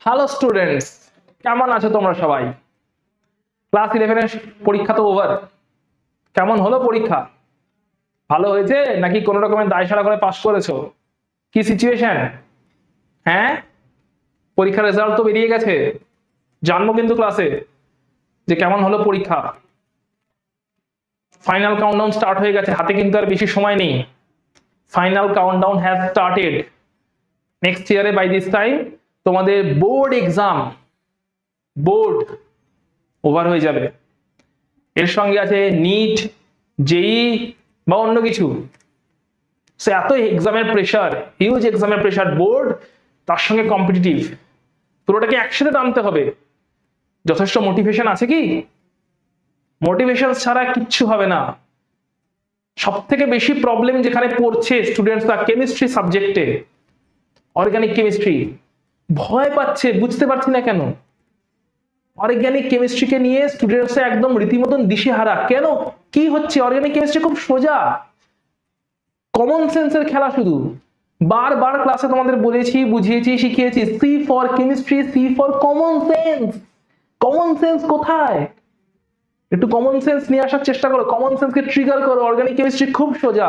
Hello students, কেমন আছো তোমরা সবাই? ক্লাস 11 এর পরীক্ষা তো ওভার। কেমন হলো পরীক্ষা? ভালো হয়েছে নাকি কোনো রকমের দায় সারা করে পাস করেছো? কি সিচুয়েশন? হ্যাঁ, পরীক্ষার রেজাল্ট তো বেরিয়ে গেছে, জানবো কিন্তু ক্লাসে যে কেমন হলো পরীক্ষা। ফাইনাল কাউন্টডাউন স্টার্ট হয়ে গেছে, হাতে কিন্তু আর বেশি সময় নেই। Final countdown has started. Next ইয়ারে বাই দিস টাইম তোমাদের বোর্ড এক্সাম, বোর্ড ওভার হয়ে যাবে। এর সঙ্গে আছে নিট, জেই বা অন্য কিছু। সে এত এক্সামের প্রেশার, হিউজ এক্সামের প্রেশার, বোর্ড তার সঙ্গে কম্পিটিটিভ, পুরোটাকে একসাথে টানতে হবে। যথেষ্ট মোটিভেশন আছে কি? মোটিভেশন ছাড়া কিচ্ছু হবে না। সব থেকে বেশি প্রবলেম যেখানে পড়ছে স্টুডেন্টসরা কেমিস্ট্রি সাবজেক্টে, অর্গানিক কেমিস্ট্রি। ভয় পাচ্ছে, বুঝতে পারছি না কেন। অর্গানিক কেমিস্ট্রিকে নিয়ে স্টুডেন্টসরা একদম রীতিমতন দিশেহারা। কেন? কি হচ্ছে? অর্গানিক কেমিস্ট্রি খুব সোজা, কমন সেন্সের খেলা শুধু। বারবার ক্লাসে তোমাদের বলেছি, বুঝিয়েছি, শিখিয়েছি, C for chemistry, C for common sense. Common sense কোথায়? একটু কমন সেন্স নিয়ে আসার চেষ্টা করো, কমন সেন্সকে ট্রিগার করো। অর্গানিক কেমিস্ট্রি খুব সোজা।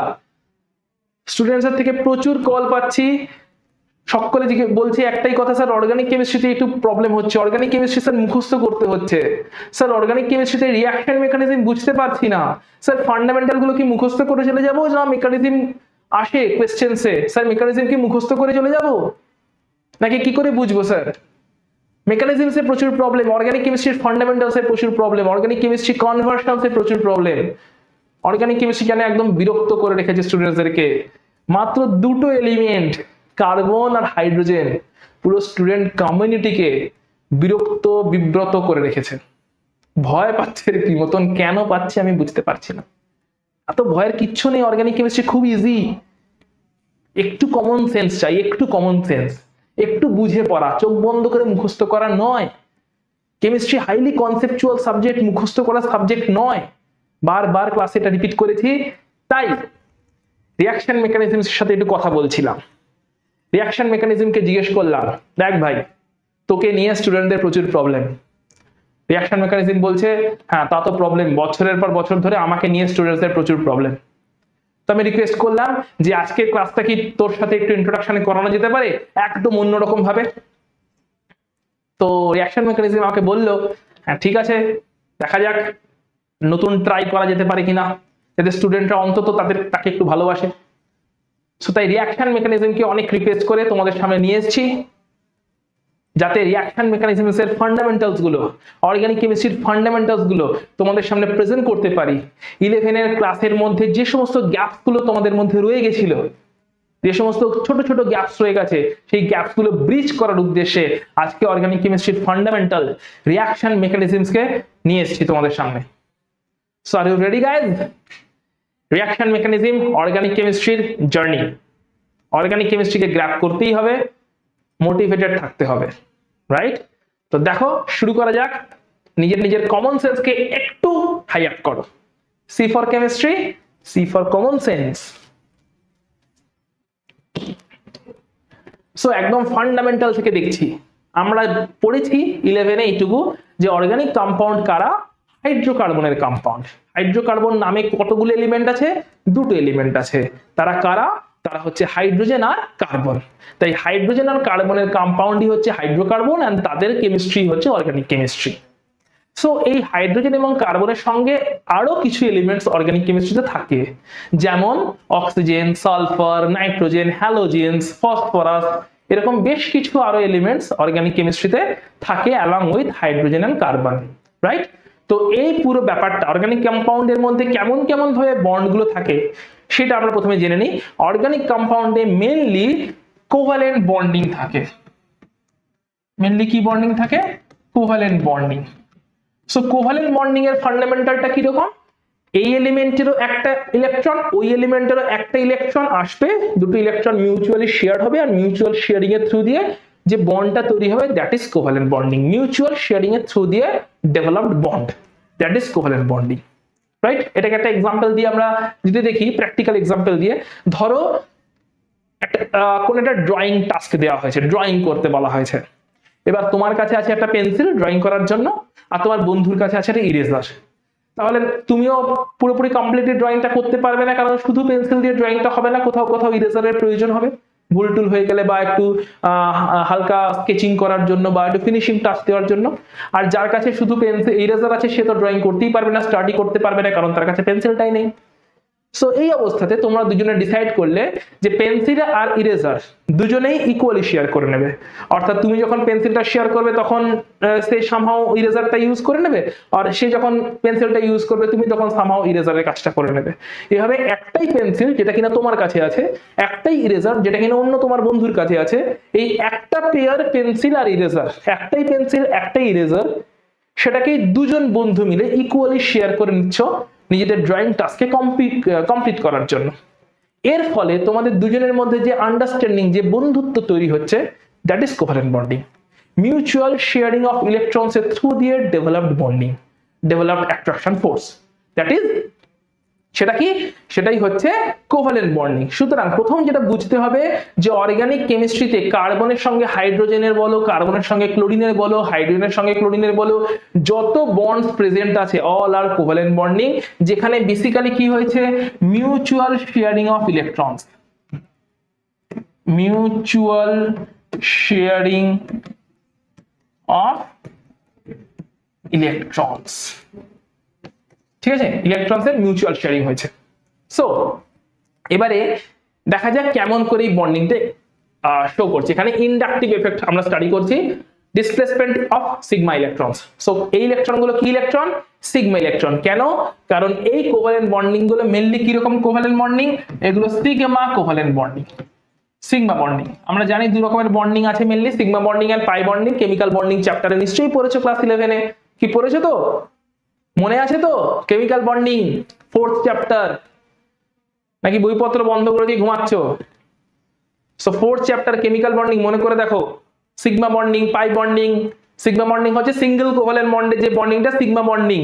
স্টুডেন্টসদের থেকে প্রচুর কল পাচ্ছি, সকলে বলছে একটাই কথা, স্যার অর্গানিক কেমিস্ট্রিতে একটু প্রবলেম হচ্ছে, অর্গানিক কেমিস্ট্রি স্যার মুখস্থ করতে হচ্ছে, স্যার অর্গানিক কেমিস্ট্রিতে রিঅ্যাকশন মেকানিজম বুঝতে পারছি না, স্যার ফান্ডামেন্টাল গুলো কি মুখস্থ করে চলে যাবো, না মেকানিজম আসে কোয়েশ্চেন্সে, স্যার মেকানিজম কি মুখস্থ করে চলে যাব নাকি কি করে বুঝবো স্যার? মেকানিজমসে প্রচুর প্রবলেম, অর্গানিক কেমিস্ট্রির ফান্ডামেন্টালসে প্রচুর প্রবলেম, অর্গানিক কেমিস্ট্রি কনভার্সনসে প্রচুর প্রবলেম। অর্গানিক কেমিস্ট্রি কেন একদম বিরক্ত করে রেখেছে স্টুডেন্টসদেরকে। মাত্র দুটো এলিমেন্ট, কার্বন আর হাইড্রোজেন, পুরো স্টুডেন্ট কমিউনিটিকে বিরক্ত বিব্রত করে রেখেছে। ভয় পাচ্ছে কি মতন, কেন পাচ্ছে আমি বুঝতে পারছি না। এত ভয়ের কিচ্ছু নেই, অর্গানিক কেমিস্ট্রি খুব ইজি। একটু কমন সেন্স চাই, একটু কমন সেন্স, একটু বুঝে পড়া, চোখ বন্ধ করে মুখস্থ করা নয়। কেমিস্ট্রি হাইলি কনসেপচুয়াল সাবজেক্ট, মুখস্থ করা সাবজেক্ট নয়। বারবার ক্লাসে এটা রিপিট করেছি। তাই রিঅ্যাকশন মেকানিজমের সাথে একটু কথা বলছিলাম। রিঅ্যাকশন মেকানিজমকে জিজ্ঞেস করলাম, দেখ ভাই, তোকে নিয়ে স্টুডেন্টদের প্রচুর প্রবলেম। রিঅ্যাকশন মেকানিজম বলছে, হ্যাঁ তা তো প্রবলেম, বছরের পর বছর ধরে আমাকে নিয়ে স্টুডেন্টদের প্রচুর প্রবলেম। তো আমি রিকোয়েস্ট করলাম যে আজকের ক্লাসটা কি তোর সাথে একটু ইন্ট্রোডাকশনে করানো যেতে পারে, একদম অন্যরকম ভাবে। তো রিঅ্যাকশন মেকানিজম আমাকে বললো, হ্যাঁ ঠিক আছে, দেখা যাক নতুন ট্রাই করা যেতে পারে কিনা, যাতে স্টুডেন্টরা অন্তত তাকে একটু ভালোবাসে। সো তাই রিঅ্যাকশন মেকানিজমকে অনেক রিকোয়েস্ট করে তোমাদের সামনে নিয়ে এসেছি, যাতে রিঅ্যাকশন মেকানিজমসের ফান্ডামেন্টালস গুলো, অর্গানিক কেমিস্ট্রির ফান্ডামেন্টালস গুলো তোমাদের সামনে প্রেজেন্ট করতে পারি। 11 এর ক্লাসের মধ্যে যে সমস্ত গ্যাপস গুলো তোমাদের মধ্যে রয়ে গেছিল, যে সমস্ত ছোট ছোট গ্যাপস রয়ে গেছে, সেই গ্যাপস গুলো ব্রিজ করার উদ্দেশ্যে আজকে অর্গানিক কেমিস্ট্রির ফান্ডামেন্টাল রিঅ্যাকশন মেকানিজমসকে নিয়ে এসেছি তোমাদের সামনে। So are you ready guys? Reaction mechanism, organic কেমিস্ট্রির জার্নি। অর্গানিক কেমিস্ট্রিকে গ্র্যাব করতেই হবে, মোটিভেটেড থাকতে হবে, রাইট? তো দেখো, শুরু করা যাক। নিজের নিজের কমন সেন্সকে একটু হাই আপ করো। C for chemistry, C for common sense. So একদম ফান্ডামেন্টাল থেকে দেখছি। আমরা পড়েছি 11-এ এইটুকু যে অর্গানিক কম্পাউন্ড কারা? হাইড্রোকার্বনের কম্পাউন্ড। হাইড্রোকার্বন নামে কতগুলো এলিমেন্ট আছে? দুটো এলিমেন্ট আছে। তারা কারা? তারা হচ্ছে হাইড্রোজেন আর কার্বন। তাই হাইড্রোজেন আর কার্বনের কম্পাউন্ডই হচ্ছে হাইড্রোকার্বন, এন্ড তাদের কেমিস্ট্রি হচ্ছে অর্গানিক কেমিস্ট্রি। সো এই হাইড্রোজেন এবং কার্বনের সঙ্গে আরো কিছু এলিমেন্টস অর্গানিক কেমিস্ট্রিতে থাকে, যেমন oxygen, sulphur, nitrogen, halogens, phosphorus, এরকম বেশ কিছু আরো এলিমেন্টস অর্গানিক কেমিস্ট্রিতে থাকে along with hydrogen and carbon, right? তো এই পুরো ব্যাপারটা, অর্গানিক কম্পাউন্ডের মধ্যে কেমন কেমন ভাবে বন্ডগুলো থাকে সেটা আমরা প্রথমে জেনে নিই। অর্গানিক কম্পাউন্ডে মেইনলি কোভালেন্ট বন্ডিং থাকে। মেইনলি কি বন্ডিং থাকে? Covalent bonding. So covalent bonding এর ফান্ডামেন্টালটা কি রকম? এই এলিমেন্টেরও একটা ইলেকট্রন, ওই এলিমেন্টেরও একটা ইলেকট্রন আসবে, দুটো ইলেকট্রন মিউচুয়ালি শেয়ার হবে, আর মিউচুয়াল শেয়ারিং এর থ্রু দিয়ে যে বন্ডটা তৈরি হবে, that is covalent bonding. Mutual sharing এর থ্রু দিয়ে developed bond, that is covalent bonding, right? এটাকে একটা এক্সাম্পল দিয়ে আমরা যদি দেখি, প্র্যাকটিক্যাল এক্সাম্পল দিয়ে, ধরো একটা কোন একটা ড্রয়িং টাস্ক দেওয়া হয়েছে, ড্রয়িং করতে বলা হয়েছে। এবার তোমার কাছে আছে একটা পেন্সিল ড্রয়িং করার জন্য, আর তোমার বন্ধুর কাছে আছে একটা ইরেজার। তাহলে তুমিও পুরোপুরি কমপ্লিটলি ড্রয়িংটা করতে পারবে না, কারণ শুধু পেন্সিল দিয়ে ড্রয়িংটা হবে না, কোথাও কোথাও ইরেজারের প্রয়োজন হবে। ভুল টুল হয়ে গেলে বা একটু হালকা স্কেচিং করার জন্য বা একটু ফিনিশিং টাচ দেওয়ার জন্য। আর যার কাছে শুধু পেন্সিল ইরেজার আছে সে তো ড্রয়িং করতেই পারবে না, স্টাডি করতে পারবে না, কারণ তার কাছে পেন্সিলটাই নেই। সো এই অবস্থাতে তোমরা দুজনে ডিসাইড করলে যে পেন্সিল আর ইরেজার দুজনেই ইকুয়ালি শেয়ার করে নেবে। অর্থাৎ তুমি যখন পেন্সিলটা শেয়ার করবে তখন সে সামহাও ইরেজারটা ইউজ করে নেবে, আর সে যখন পেন্সিলটা ইউজ করবে তুমি তখন সামহাও ইরেজারের কাজটা করে নেবে। এভাবে একটাই পেন্সিল যেটা কিনা তোমার কাছে আছে, একটাই ইরেজার যেটা কিনা অন্য তোমার বন্ধুর কাছে আছে, এই একটা পেয়ার পেন্সিল আর ইরেজার, একটাই পেন্সিল একটাই ইরেজার, সেটাকে দুজন বন্ধু মিলে ইকুয়ালি শেয়ার করে নিচ্ছ নিজেদের ড্রয়িং টাস্কে কমপ্লিট করার জন্য। এর ফলে তোমাদের দুজনের মধ্যে যে আন্ডারস্ট্যান্ডিং, যে বন্ধুত্ব তৈরি হচ্ছে, that is covalent bonding. Mutual sharing of electrons এর থ্রু দিয়ে developed bonding, developed attraction force, that is সেটা কি, সেটাই হচ্ছে কোভ্যালেন্ট বন্ডিং। সুতরাং প্রথম যেটা বুঝতে হবে যে অর্গানিক কেমিস্ট্রিতে কার্বনের সঙ্গে হাইড্রোজেনের বলো, কার্বনের সঙ্গে ক্লোরিনের বলো, হাইড্রোজেনের সঙ্গে ক্লোরিনের বলো, যত বন্ডস প্রেজেন্ট আছে অল আর কোভ্যালেন্ট বন্ডিং, যেখানে বেসিক্যালি কি হয়েছে, mutual sharing of electrons, mutual sharing of electrons, ঠিক আছে, ইলেকট্রনসের মিউচুয়াল শেয়ারিং হয়েছে। সো এবারে দেখা যাক কেমন করে এই বন্ডিংটা শো করছে। এখানে ইন্ডাকটিভ এফেক্ট আমরা স্টাডি করছি, displacement of sigma electrons. So এই ইলেকট্রনগুলো কি ইলেকট্রন, সিগমা ইলেকট্রন। কেন, কারণ এই কোভ্যালেন্ট বন্ডিং গুলো মেইনলি কি রকম কোভ্যালেন্ট বন্ডিং, এগুলো sigma covalent bonding. Sigma bonding আমরা জানি দুই রকমের বন্ডিং আছে mainly, sigma bonding and pi bonding. Chemical bonding চ্যাপ্টারে নিশ্চয়ই পড়েছো ক্লাস 11 এ, কি পড়েছো তো, মনে আছে তো? কেমিক্যাল বন্ডিং 4th চ্যাপ্টার, নাকি বইপত্র বন্ধ করে দিয়ে ঘুমাচ্ছ? So 4th chapter chemical bonding মনে করে দেখো। Sigma bonding, pi bonding. Sigma bonding হচ্ছে সিঙ্গেল কোভ্যালেন্ট বন্ডে যে বন্ডিংটা সিগমা বন্ডিং,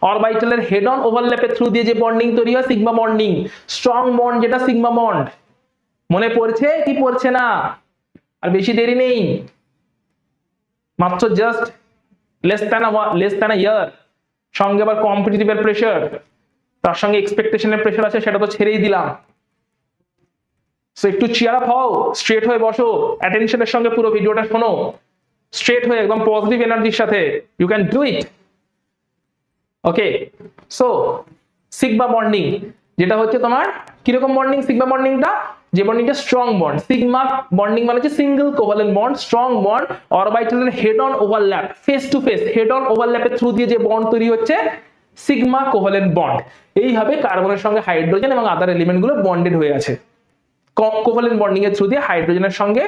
অরবিটালের হেড অন ওভারল্যাপের থ্রু দিয়ে যে বন্ডিং তৈরি হয় সিগমা বন্ডিং। স্ট্রং বন্ড যেটা সিগমা বন্ড। মনে পড়ছে কি পড়ছে না? আর বেশি দেরি নেই, মাত্র জাস্ট লেস দ্যান আ ইয়ার। সঙ্গে আবার কম্পিটিটিভের প্রেশার, তার সঙ্গে এক্সপেকটেশনের প্রেশার আছে, সেটা তো ছেড়েই দিলাম। সো একটু চিয়ার আপ হও, স্ট্রেট হয়ে বসো, অ্যাটেনশনের সঙ্গে পুরো ভিডিওটা শোনো, স্ট্রেট হয়ে একদম পজিটিভ এনার্জির সাথে। You can do it. Okay, so sigma bonding যেটা হচ্ছে তোমার কিরকম বন্ডিং, সিগমা বন্ডিংটা, যে বন্ডিংটা স্ট্রং বন্ড। সিগমা বন্ডিং মানে হচ্ছে single covalent bond, strong bond, অরবিটালের head on overlap, face to face head on ওভারল্যাপের থ্রু দিয়ে যে বন্ড তৈরি হচ্ছে সিগমা কোভ্যালেন্ট বন্ড। এইভাবে কার্বনের সঙ্গে হাইড্রোজেন এবং আদার এলিমেন্ট গুলো বন্ডেড হয়ে আছে। কোভ্যালেন্ট বন্ডিং এর থ্রু দিয়ে হাইড্রোজেনের সঙ্গে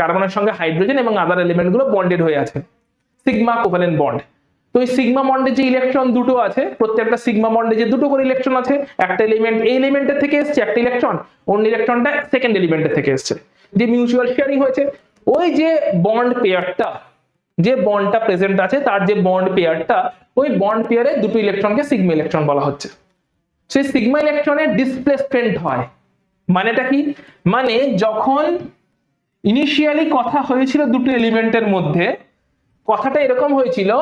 কার্বনের সঙ্গে হাইড্রোজেন এবং আদার এলিমেন্ট গুলো বন্ডেড হয়ে আছে, সিগমা কোভ্যালেন্ট বন্ড। তো এই সিগমা বন্ডে যে ইলেকট্রন দুটো আছে, প্রত্যেকটা সিগমা বন্ডে যে দুটো করে ইলেকট্রন আছে, একটা এলিমেন্ট এই এলিমেন্টের থেকে এসেছে একটা ইলেকট্রন, অন্য ইলেকট্রনটা সেকেন্ড এলিমেন্টের থেকে এসেছে, যে মিউচুয়াল শেয়ারিং হয়েছে। ওই যে বন্ড পেয়ারটা, যে বন্ডটা প্রেজেন্ট আছে তার যে বন্ড পেয়ারটা, ওই বন্ড পেয়ারে দুটো ইলেকট্রনকে সিগমা ইলেকট্রন বলা হচ্ছে। সেই সিগমা ইলেকট্রনের ডিসপ্লেসমেন্ট হয়। মানেটা কি, মানে যখন ইনিশিয়ালি কথা হয়েছিল দুটো এলিমেন্টের মধ্যে, কথাটা এরকম হয়েছিল,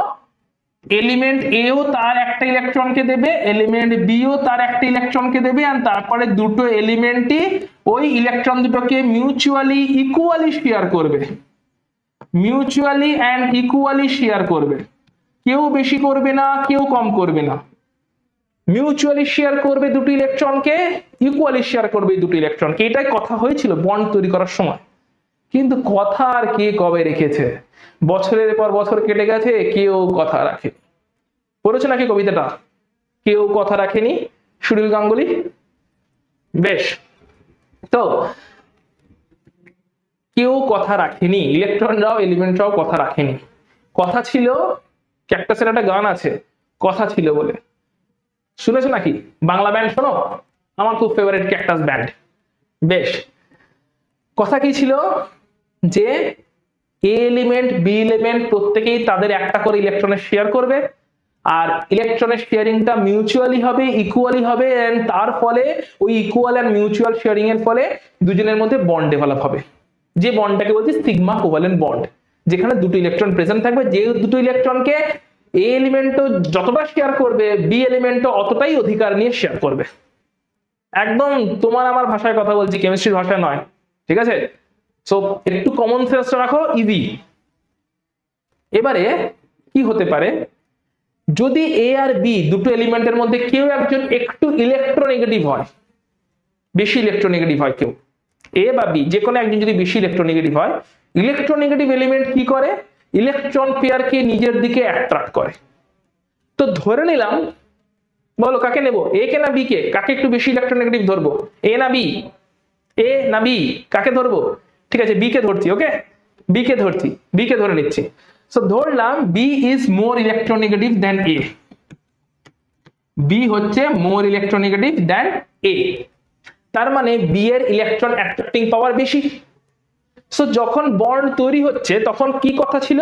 এলিমেন্ট এ ও তার একটা ইলেকট্রনকে দেবে, এলিমেন্ট বি ও তার একটা ইলেকট্রনকে দেবে, আর তারপরে দুটো এলিমেন্টই ওই ইলেকট্রন দুটোকে মিউচুয়ালি ইকুয়ালি শেয়ার করবে, মিউচুয়ালি এন্ড ইকুয়ালি শেয়ার করবে। কেউ বেশি করবে না, কেউ কম করবে না, মিউচুয়ালি শেয়ার করবে দুটো ইলেকট্রনকে, ইকুয়ালি শেয়ার করবে দুটো ইলেকট্রনকে। এটাই কথা হয়েছিল বন্ড তৈরি করার সময়। কিন্তু কথা আর কে কবে রেখেছে, বছরের পর বছর কেটে গেছে, কেউ কথা রাখে। পড়েছে নাকি কবিতাটা, কেউ কথা রাখেনি, সুনীল গাঙ্গুলি। বেশ, তো কেউ কথা রাখেনি, ইলেকট্রনরাও এলিমেন্টরাও কথা রাখেনি। কথা ছিল, ক্যাকটাসের একটা গান আছে কথা ছিল বলে, শুনেছো নাকি? বাংলা ব্যান্ড শোনো, আমার খুব ফেভারিট ক্যাকটাস ব্যান্ড। বেশ, কথা কি ছিল, যে এ এলিমেন্ট বি এলিমেন্ট প্রত্যেকেই তাদের একটা করে ইলেকট্রনের শেয়ার করবে, আর ইলেকট্রনের শেয়ারিংটা মিউচুয়ালি হবে, ইকুয়ালি হবে, এন্ড তার ফলে ওই ইকুয়াল এন্ড মিউচুয়াল শেয়ারিং এর ফলে দুজনের মধ্যে বন্ড ডেভেলপ হবে, যে বন্ডটাকে বলছি সিগমা কোভ্যালেন্ট বন্ড, যেখানে দুটো ইলেকট্রন প্রেজেন্ট থাকবে, যে দুটো ইলেকট্রনকে এ এলিমেন্টও যতটা শেয়ার করবে বি এলিমেন্টও অতটাই অধিকার নিয়ে শেয়ার করবে। একদম তোমার আমার ভাষায় কথা বলছি, কেমিস্ট্রির ভাষায় নয়, ঠিক আছে? সো একটু কমন সেন্সটা রাখো, ইজি। এবারে কি হতে পারে, যদি এ আর বি দুটো এলিমেন্টের মধ্যে কেউ একজন একটু ইলেকট্রোনেগেটিভ হয়, বেশি ইলেকট্রোনেগেটিভ হয়, কেউ এ বা বি যে কোনো একজন যদি বেশি ইলেকট্রোনেগেটিভ হয়, ইলেকট্রোনেগেটিভ এলিমেন্ট কি করে, ইলেকট্রন পেয়ারকে নিজের দিকে অ্যাট্রাক্ট করে। তো ধরে নিলাম, বলো কাকে নেব, এ কে না বি কে, কাকে একটু বেশি ইলেকট্রোনেগেটিভ ধরবো, এ না বি, এ না বি, কাকে ধরবো? ঠিক আছে, বি কে ধরছি। ওকে, বি কে ধরছি, বি কে ধরে নিচ্ছি। সো ধরলাম B is more electronegative than A, B হচ্ছে মোর ইলেকট্রোনেগেটিভ দ্যান এ, তার মানে বি এর ইলেকট্রন অ্যাট্রাক্টিং পাওয়ার বেশি। সো যখন বন্ড তৈরি হচ্ছে তখন কি কথা ছিল,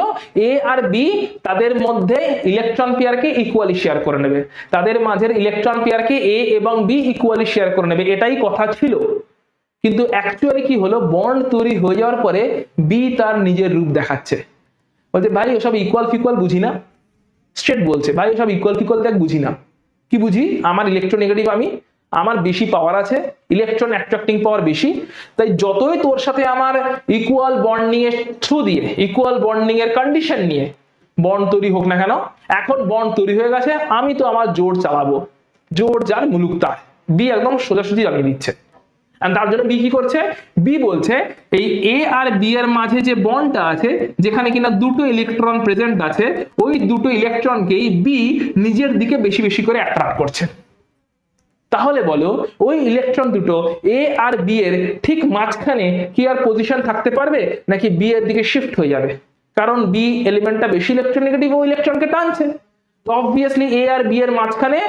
এ আর বি তাদের মধ্যে ইলেকট্রন পেয়ারকে ইকুয়ালি শেয়ার করে নেবে, তাদের মাঝের ইলেকট্রন পেয়ারকে এ এবং বি ইকুয়ালি শেয়ার করে নেবে, এটাই কথা ছিল। কিন্তু অ্যাকচুয়ালি কি হলো, বন্ড তৈরি হয়ে যাওয়ার পরে বি তার নিজের রূপ দেখাচ্ছে, বলছে ভাই ওসব ইকুয়াল ফিকুয়াল বুঝি না, স্ট্রেট বলছে ভাই ওসব ইকুয়াল ফিকুয়াল দেখ বুঝি না। কি বুঝি, আমার ইলেকট্রোনেগেটিভ আমি, আমার বেশি পাওয়ার আছে, ইলেকট্রন অ্যাট্রাক্টিং পাওয়ার বেশি, তাই যতই তোর সাথে আমার ইকুয়াল বন্ডিং এর থ্রু দিয়ে, ইকুয়াল বন্ডিং এর কন্ডিশন নিয়ে বন্ড তৈরি হোক না কেন, এখন বন্ড তৈরি হয়ে গেছে, আমি তো আমার জোর চালাবো, জোর যার মুলুক তার। বি একদম সোজাসুজি জানিয়ে দিচ্ছে। তার জন্য বি কি করছে, বি বলছে এই এ আর বি এর মাঝে যে বন্ডটা আছে, যেখানে কিনা দুটো ইলেকট্রন প্রেজেন্ট আছে, ওই দুটো ইলেকট্রনকেই বি নিজের দিকে বেশি বেশি করে অ্যাট্রাক্ট করছে। তাহলে বলো ওই ইলেকট্রন দুটো এ আর বি এর ঠিক মাঝখানে কি আর পজিশন থাকতে পারবে, নাকি বি এর দিকে শিফট হয়ে যাবে? কারণ বি এলিমেন্টটা বেশি ইলেকট্রোনেগেটিভ, ও ইলেকট্রনকে টানছে, তো অবভিয়াসলি এ আর বি এর মাঝখানে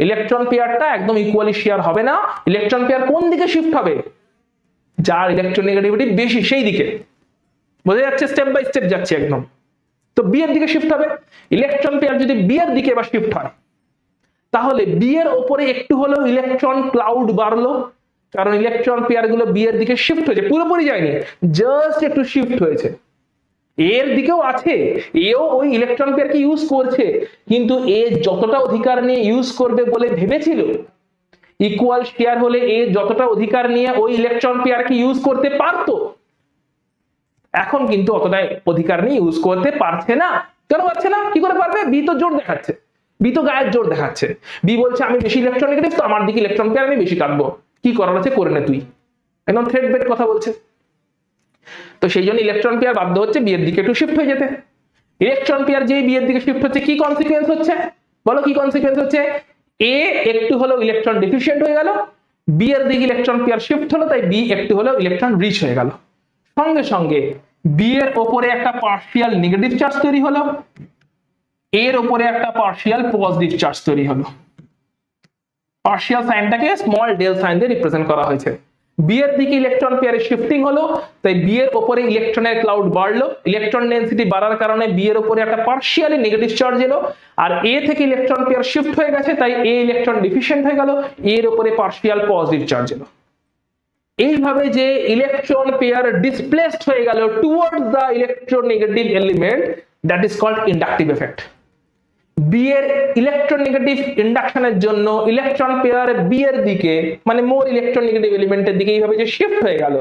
ইলেকট্রন পেয়ারটা একদম ইকুয়ালি শেয়ার হবে না, ইলেকট্রন পেয়ার কোন দিকে শিফট হবে, যার ইলেকট্রোনেগেটিভিটি বেশি সেই দিকে। বোঝা যাচ্ছে, স্টেপ বাই স্টেপ যাচ্ছে একদম। তো বি এর দিকে শিফট হবে, ইলেকট্রন পেয়ার যদি বি এর দিকে এবার শিফট হয়, তাহলে বি এর উপরে একটু হলেও ইলেকট্রন ক্লাউড বাড়লো, কারণ ইলেকট্রন পেয়ার গুলো বি এর দিকে শিফট হয়েছে, পুরোপুরি যায়নি, জাস্ট একটু শিফট হয়েছে। এর দিকেও আছে, এও ওই ইলেকট্রন পেয়ারকে ইউজ করছে, কিন্তু এ যতটা অধিকার নিয়ে ইউজ করবে বলে ভেবেছিল, ইকুয়াল শেয়ার হলে এ যতটা অধিকার নিয়ে ওই ইলেকট্রন পেয়ারকে ইউজ করতে পারতো, এখন কিন্তু অতটা অধিকার নিয়ে ইউজ করতে পারছে না। কেন পারছে না, কি করে পারবে, বি তো জোর দেখাচ্ছে, বি তো গায়ের জোর দেখাচ্ছে, বি বলছে আমি বেশি ইলেকট্রোনেগেটিভ, তো আমার দিকে ইলেকট্রন পেয়ার আমি বেশি কাটবো, কি করার আছে করে নে তুই, একদম থ্রেড বেট কথা বলছে। তো সেই জন্য ইলেকট্রন পেয়ার বাধ্য হচ্ছে বি এর দিকে একটু শিফট হয়ে যেতে। ইলেকট্রন পেয়ার যেই বি এর দিকে শিফট হচ্ছে, কি কনসিকুয়েন্স হচ্ছে বলো, কি কনসিকুয়েন্স হচ্ছে, এ একটু হলেও ইলেকট্রন ডিফিশিয়েন্ট হয়ে গেল, বি এর দিকে ইলেকট্রন পেয়ার শিফট হলো, তাই বি একটু হলেও ইলেকট্রন রিচ হয়ে গেল। সঙ্গে সঙ্গে বি এর উপরে একটা পার্শিয়াল নেগেটিভ চার্জ তৈরি হলো, এর উপরে একটা পার্শিয়াল পজিটিভ চার্জ তৈরি হলো। পার্শিয়াল সাইনটাকে স্মল ডেল সাইন দিয়ে রিপ্রেজেন্ট করা হয়েছে। বি এর দিকে ইলেকট্রন পেয়ারে শিফটিং হলো, তাই বি এর উপরে ইলেকট্রনের ক্লাউড বাড়লো, ইলেকট্রন ডেনসিটি বাড়ার কারণে বি এর উপরে একটা পার্শিয়ালি নেগেটিভ চার্জ এলো, আর এ থেকে ইলেকট্রন পেয়ার শিফট হয়ে গেছে, তাই এ ইলেকট্রন ডিফিশিয়েন্ট হয়ে গেল, এর উপরে পার্শিয়াল পজিটিভ চার্জ এলো। এইভাবে যে ইলেকট্রন পেয়ার ডিসপ্লেসড হয়ে গেল towards the electronegative element, that is called inductive effect. B এর ইলেকট্রোনেগেটিভ ইন্ডাকশনের জন্য ইলেকট্রন পেয়ার বি এর দিকে, মানে মোর ইলেকট্রোনেগেটিভ এলিমেন্টের দিকে এইভাবে যে শিফট হয়ে গেল,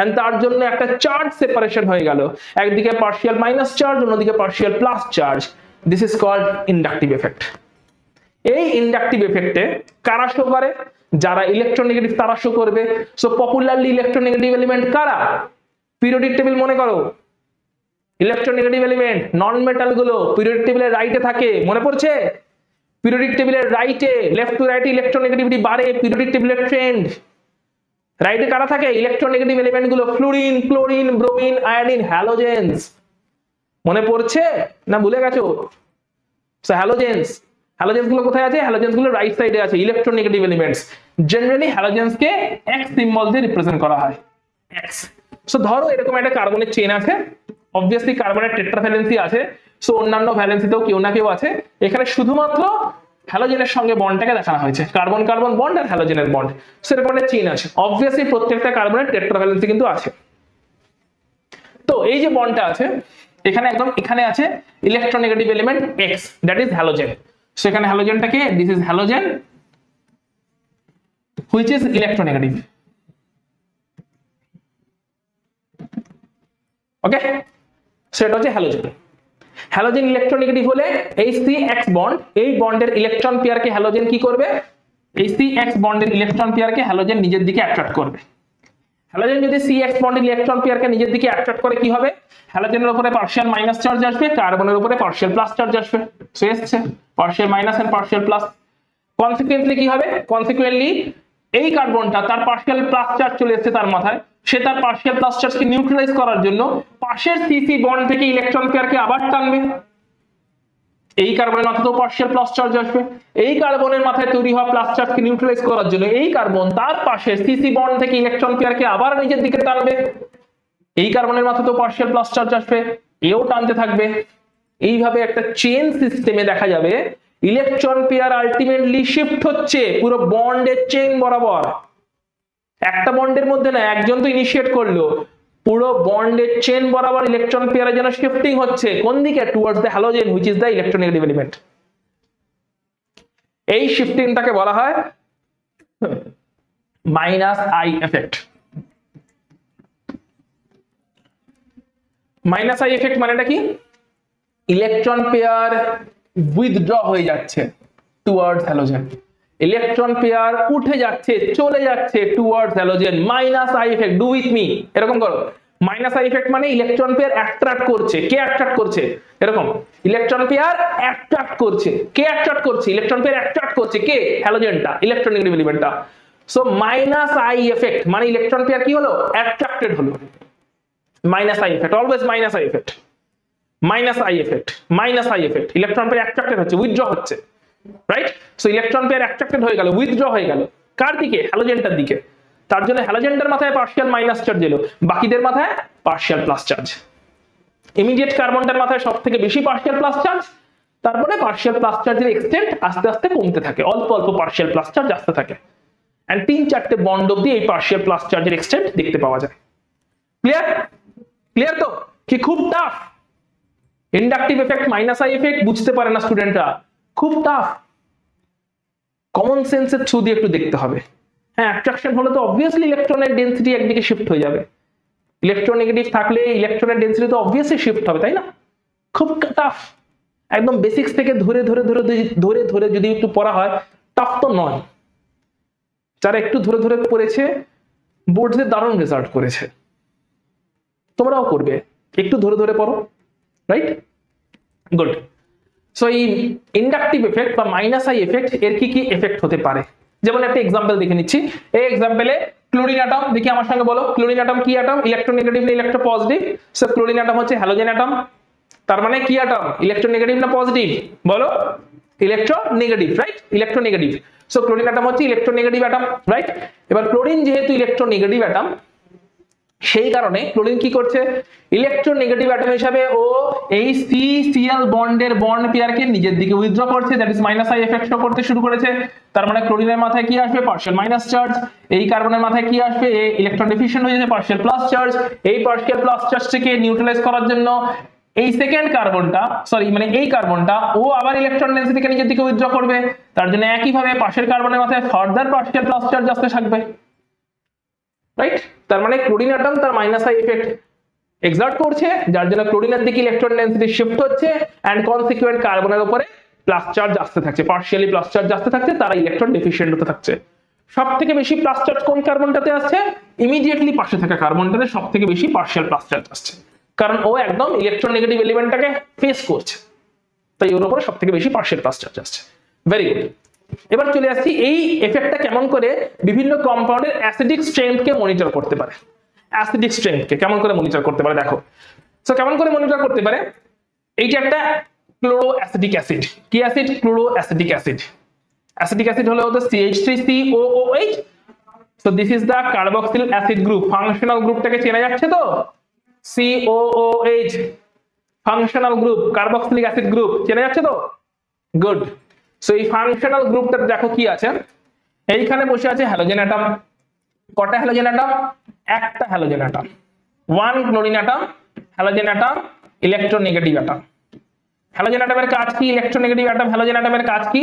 এন্ড তার জন্য একটা চার্জ সেপারেশন হয়ে গেল, একদিকে পার্শিয়াল মাইনাস চার্জ, অন্যদিকে partial plus charge, this is called inductive effect. এই ইন্ডাকটিভ এফেক্টে কারা শো করে, যারা ইলেকট্রোনেগেটিভ তারা শো করবে। সো পপুলারলি ইলেকট্রোনেগেটিভ এলিমেন্ট কারা, পিরিয়ডিক টেবিল মনে করো, ইলেকট্রোনেগেটিভ এলিমেন্ট নন মেটাল গুলো পিরিয়ডিক টেবিলের রাইটে থাকে, মনে পড়ছে, পিরিয়ডিক টেবিলের রাইটে, লেফট টু রাইটে ইলেকট্রোনেগেটিভিটি বাড়ে, পিরিয়ডিক টেবিলের ট্রেন্ড। রাইটে কারা থাকে, ইলেকট্রোনেগেটিভ এলিমেন্ট গুলো fluorine, chlorine, bromine, iodine, halogens. মনে পড়ছে না ভুলে গেছো? সো হ্যালোজেন্স, হ্যালোজেন্স গুলো কোথায় আছে, হ্যালোজেন্স গুলো রাইট সাইডে আছে, ইলেকট্রোনেগেটিভ এলিমেন্টস। জেনারেলি হ্যালোজেন্স কে এক্স সিম্বল দিয়ে রিপ্রেজেন্ট করা হয়, এক্স। সো ধরো এরকম একটা কার্বনের চেইন আছে, অবভিয়াসলি কার্বনের টেট্রাভ্যালেন্সি আছে, সো অন্যান্য ভ্যালেন্সিতেও কেউ না কেউ আছে, এখানে শুধুমাত্র হ্যালোজেনের সঙ্গে বন্ডটাকে দেখানো হয়েছে, কার্বন কার্বন বন্ড আর হ্যালোজেনের বন্ড। সো এরকম একটা চেইন আছে, অবভিয়াসলি প্রত্যেকটা কার্বনের টেট্রাভ্যালেন্সি কিন্তু আছে। তো এই যে বন্ডটা আছে, এখানে একদম এখানে আছে electronegative element X, that is halogen. So এখানে হ্যালোজেনটাকে, this is halogen which is electronegative. Okay, সেটা হচ্ছে হ্যালোজেন। হ্যালোজেন ইলেকট্রোনেগেটিভ হলে এই CX বন্ড, এই বন্ডের ইলেকট্রন পেয়ারকে হ্যালোজেন কি করবে, এই CX বন্ডের ইলেকট্রন পেয়ারকে হ্যালোজেন নিজের দিকে অ্যাট্রাক্ট করবে। হ্যালোজেন যদি CX বন্ডের ইলেকট্রন পেয়ারকে নিজের দিকে অ্যাট্রাক্ট করে কি হবে, হ্যালোজেনের উপরে পার্শিয়াল মাইনাস চার্জ আসবে, কার্বনের উপরে পার্শিয়াল প্লাস চার্জ আসবে। সো এসছে partial minus and partial plus. Consequently কি হবে, কনসিকুয়েন্টলি এই কার্বনটা তার পার্শিয়াল প্লাস চার্জ চলে এসেছে তার মাথায়, সে তার পার্শিয়াল প্লাস চার্জকে নিউট্রালাইজ করার জন্য পাশের CC বন্ড থেকে ইলেকট্রন পেয়ারকে আবার টানবে। এই কার্বনের মাথাতেও পার্শিয়াল প্লাস চার্জ আসবে, এই কার্বনের মাথায় তৈরি হওয়া প্লাস চার্জকে নিউট্রালাইজ করার জন্য এই কার্বন তার পাশের CC বন্ড থেকে ইলেকট্রন পেয়ারকে আবার নিজের দিকে টানবে। এই কার্বনের মাথাতেও পার্শিয়াল প্লাস চার্জ আসবে, এও টানতে থাকবে। এইভাবে একটা চেইন সিস্টেমে দেখা যাবে ইলেকট্রন পেয়ার আলটিমেটলি শিফট হচ্ছে পুরো বন্ডের চেইন বরাবর। একটা বন্ডের মধ্যে না, একজন তো ইনিশিয়েট করলো, পুরো বন্ডের চেইন বরাবর ইলেকট্রন পেয়ারে যেন শিফটিং হচ্ছে কোন দিকে, towards the halogen which is the electronegative element. এই শিফটিংটাকে বলা হয় minus I effect. Minus I effect মানেটা কি, ইলেকট্রন পেয়ার উইথড্র হয়ে যাচ্ছে টুয়ার্ডস হ্যালোজেন, ইলেকট্রন পেয়ার উঠে যাচ্ছে চলে যাচ্ছে towards halogen. Minus I effect, do with me, এরকম করো। মাইনাস আই এফেক্ট মানে ইলেকট্রন পেয়ার অ্যাট্রাক্ট করছে, কে অ্যাট্রাক্ট করছে, এরকম ইলেকট্রন পেয়ার অ্যাট্রাক্ট করছে, কে অ্যাট্রাক্ট করছে, ইলেকট্রন পেয়ার অ্যাট্রাক্ট করছে, কে, হ্যালোজেনটা, ইলেকট্রোনেগেটিভ এলিমেন্টটা। সো মাইনাস আই এফেক্ট মানে ইলেকট্রন পেয়ার কি হলো, অ্যাট্রাক্টেড হলো। Minus I effect, always minus I effect, minus I effect, minus I effect, electron pair attracted হচ্ছে, উইথড্র হচ্ছে, right. So electron pair attracted হয়ে গেল, উইথড্র হয়ে গেল, কার দিকে, হ্যালোজেনটার দিকে। তার জন্য হ্যালোজেনটার মাথায় পার্শিয়াল মাইনাস চার্জ এলো, বাকিদের মাথায় পার্শিয়াল প্লাস চার্জ। ইমিডিয়েট কার্বনটার মাথায় সবথেকে বেশি পার্শিয়াল প্লাস চার্জ, তারপরে পার্শিয়াল প্লাস চার্জের এক্সটেন্ট আস্তে আস্তে কমতে থাকে, অল্প অল্প পার্শিয়াল প্লাস চার্জ আসতে থাকে, এন্ড 3-4টে বন্ড অবধি এই পার্শিয়াল প্লাস চার্জের এক্সটেন্ট দেখতে পাওয়া যায়। ক্লিয়ার, ক্লিয়ার তো, কি খুব tough. Inductive effect, minus I effect বুঝতে পারে না স্টুডেন্টরা, খুব টাফ। কমন সেন্সের থ্রু দিয়ে একটু দেখতে হবে। হ্যাঁ, অ্যাট্রাকশন হলে তো অবভিয়াসলি ইলেকট্রনের ডেনসিটি একদিকে শিফট হয়ে যাবে, ইলেকট্রোনেগেটিভ থাকলে ইলেকট্রনের ডেনসিটি তো অবভিয়াসলি শিফট হবে, তাই না? খুব টাফ, একদম বেসিক্স থেকে ধরে ধরে ধরে ধরে ধরে যদি একটু পড়া হয়, টাফ তো নয়। যারা একটু ধরে ধরে পড়েছে বোর্ডে দারুণ রেজাল্ট করেছে, তোমরাও করবে, একটু ধরে ধরে পড়ো, রাইট, গুড। সো এই ইন্ডাকটিভ এফেক্ট বা মাইনাস আই এফেক্ট এর কি কি এফেক্ট হতে পারে, যেমন একটা এক্সাম্পল দেখে নিচ্ছি। এই এক্সাম্পলে ক্লোরিন অ্যাটম, দেখি আমার সঙ্গে বলো, ক্লোরিন অ্যাটম কি অ্যাটম, ইলেকট্রোনেগেটিভ না ইলেকট্রোপজিটিভ? সো ক্লোরিন অ্যাটম হচ্ছে হ্যালোজেন অ্যাটম, তার মানে কি অ্যাটম, ইলেকট্রোনেগেটিভ না পজিটিভ, বলো, electronegative, right, electronegative. So chlorine atom হচ্ছে ইলেকট্রোনেগেটিভ অ্যাটম, রাইট। এবার ক্লোরিন যেহেতু ইলেকট্রোনেগেটিভ অ্যাটম, সেই কারণে ক্লোরিন কি করছে, ইলেকট্রোনেগেটিভ অ্যাটম হিসাবে ও এই CCl বন্ডের বন্ড পেয়ারকে নিজের দিকে উইথড্র করছে, that is minus I effect show করতে শুরু করেছে। তার মানে ক্লোরিনের মাথায় কি আসবে, পার্শিয়াল মাইনাস চার্জ, এই কার্বনের মাথায় কি আসবে, ইলেকট্রন ডেফিশিয়েন্ট হয়ে যাচ্ছে, পার্শিয়াল প্লাস চার্জ। এই পার্শিয়াল প্লাস চার্জটাকে নিউট্রালাইজ করার জন্য এই সেকেন্ড কার্বনটা, সরি মানে এই কার্বনটা ও আবার ইলেকট্রন ডেনসিটিকে নিজের দিকে উইথড্র করবে, তার জন্য একই ভাবে পাশের কার্বনের মাথায় ফার্দার পার্শিয়াল প্লাস চার্জ আসতে থাকবে, রাইট। তার মানে ক্লোরিন অ্যাটম তার মাইনাস আই এফেক্ট এক্সার্ট করছে, যার জন্য ক্লোরিনের দিকে ইলেকট্রন ডেনসিটি শিফট হচ্ছে, এন্ড কনসিকুয়েন্ট কার্বনের উপরে প্লাস চার্জ আসতে থাকছে, পার্শিয়ালি প্লাস চার্জ আসতে থাকছে, তারা ইলেকট্রন ডেফিশিয়েন্ট হতে থাকছে। সবথেকে বেশি প্লাস চার্জ কোন কার্বনটাতে আসছে, ইমিডিয়েটলি পাশে থাকা কার্বনটাতে সবথেকে বেশি পার্শিয়াল প্লাস চার্জ আসছে, কারণ ও একদম ইলেকট্রোনেগেটিভ এলিমেন্টটাকে ফেস করছে, তাই ওর উপরে সবথেকে বেশি পার্শিয়াল প্লাস চার্জ আসছে। Very good. এবার চলে আসছি এই এফেক্টটা কেমন করে বিভিন্ন কম্পাউন্ডের অ্যাসিডিক স্ট্রেংথকে মনিটর করতে পারে। অ্যাসিডিক স্ট্রেংথকে কেমন করে মনিটর করতে পারে দেখো। সো কেমন করে মনিটর করতে পারে, এইটা একটা ক্লোরো অ্যাসিডিক অ্যাসিড, কি acid, chloro acetic acid. Acetic acid হলো তো CH3COOH। So this is the carboxyl acid group, functional গ্রুপটাকে চেনা যাচ্ছে তো, COOH functional group, carboxylic acid group চেনা যাচ্ছে তো, গুড। সো এই ফাংশনাল গ্রুপটা দেখো কি আছে, এইখানে বসে আছে হ্যালোজেন অ্যাটম, কটা হ্যালোজেন অ্যাটম, একটা halogen atom, one chlorine atom, halogen atom, electronegative atom. Halogen অ্যাটমের কাজ কি? ইলেকট্রোনেগেটিভ অ্যাটম হ্যালোজেন অ্যাটমের কাজ কি?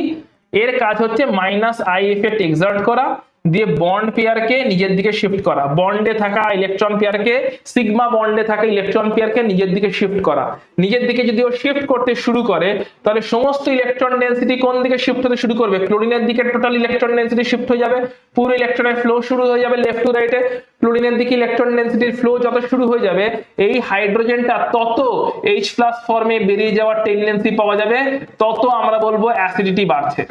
এর কাজ হচ্ছে মাইনাস আই এফেক্ট এক্সার্ট করা, দিয়ে বন্ড পেয়ারকে নিজের দিকে শিফট করা, বন্ডে থাকা ইলেকট্রন পেয়ারকে, সিগমা বন্ডে থাকা ইলেকট্রন পেয়ারকে নিজের দিকে শিফট করা। নিজের দিকে যদি ও শিফট করতে শুরু করে তাহলে সমস্ত ইলেকট্রন ডেনসিটি কোন দিকে শিফট হতে শুরু করবে? ক্লোরিনের দিকে টোটাল ইলেকট্রন ডেনসিটি শিফট হয়ে যাবে, পুরো ইলেকট্রনের ফ্লো শুরু হয়ে যাবে লেফট টু রাইটে। ক্লোরিনের দিকে ইলেকট্রন ডেনসিটির ফ্লো যত শুরু হয়ে যাবে, এই হাইড্রোজেনটা তত H+ ফর্মে বেরিয়ে যাওয়ার টেন্ডেন্সি পাওয়া যাবে, তত আমরা বলবো অ্যাসিডিটি বাড়ছে,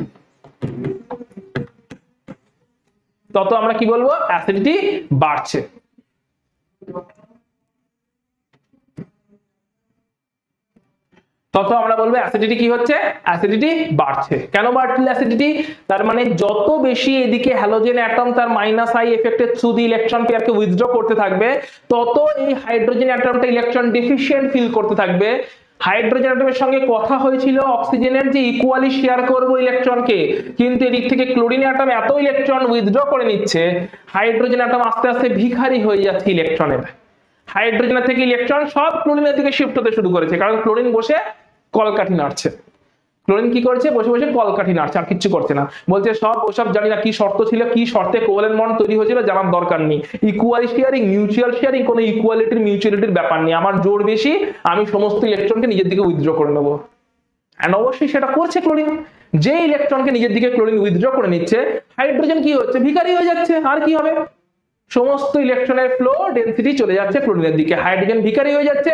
তত আমরা কি বলবো? অ্যাসিডিটি বাড়ছে। তত আমরা বলবো অ্যাসিডিটি কি হচ্ছে? অ্যাসিডিটি বাড়ছে। কেন বাড়ছে অ্যাসিডিটি? তার মানে যত বেশি এদিকে হ্যালোজেন অ্যাটম তার মাইনাস আই এফেক্টের থ্রু দি ইলেকট্রন পেয়ারকে উইথড্র করতে থাকবে, তত এই হাইড্রোজেন অ্যাটমটা ইলেকট্রন ডেফিশিয়েন্ট ফিল করতে থাকবে। হাইড্রোজেন অ্যাটমের সঙ্গে কথা হয়েছিল অক্সিজেনের যে ইকুয়ালি শেয়ার করব ইলেকট্রনকে, কিন্তু এদিক থেকে ক্লোরিন অ্যাটম এত ইলেকট্রন উইথড্র করে নিচ্ছে, হাইড্রোজেন অ্যাটম আস্তে আস্তে ভিখারি হয়ে যাচ্ছে ইলেকট্রনের। হাইড্রোজেনের থেকে ইলেকট্রন সব ক্লোরিনের দিকে শিফট হতে শুরু করেছে, কারণ ক্লোরিন বসে কলকাঠি নাড়ছে। ক্লোরিন কি করছে? বসে বসে কলকাঠি নাড়ছে, আর কিচ্ছু করছে না। বলছে সব ওসব জানি না, কি শর্ত ছিল, কি শর্তে কোভ্যালেন্ট বন্ড তৈরি হয়েছিল জানার দরকার নেই। ইকুয়াল শেয়ারিং, মিউচুয়াল শেয়ারিং, কোনো ইকুয়ালিটির মিউচুয়ালিটির ব্যাপার নেই। আমার জোর বেশি, আমি সমস্ত ইলেকট্রনকে নিজের দিকে উইথড্র করে নেবো। এন্ড অবশ্যই সেটা করছে ক্লোরিন। যে ইলেকট্রনকে নিজের দিকে ক্লোরিন উইথড্র করে নিচ্ছে, হাইড্রোজেন কি হচ্ছে? ভিখারি হয়ে যাচ্ছে। আর কি হবে? সমস্ত ইলেকট্রনের ফ্লো ডেনসিটি চলে যাচ্ছে ক্লোরিনের দিকে, হাইড্রোজেন ভিখারি হয়ে যাচ্ছে,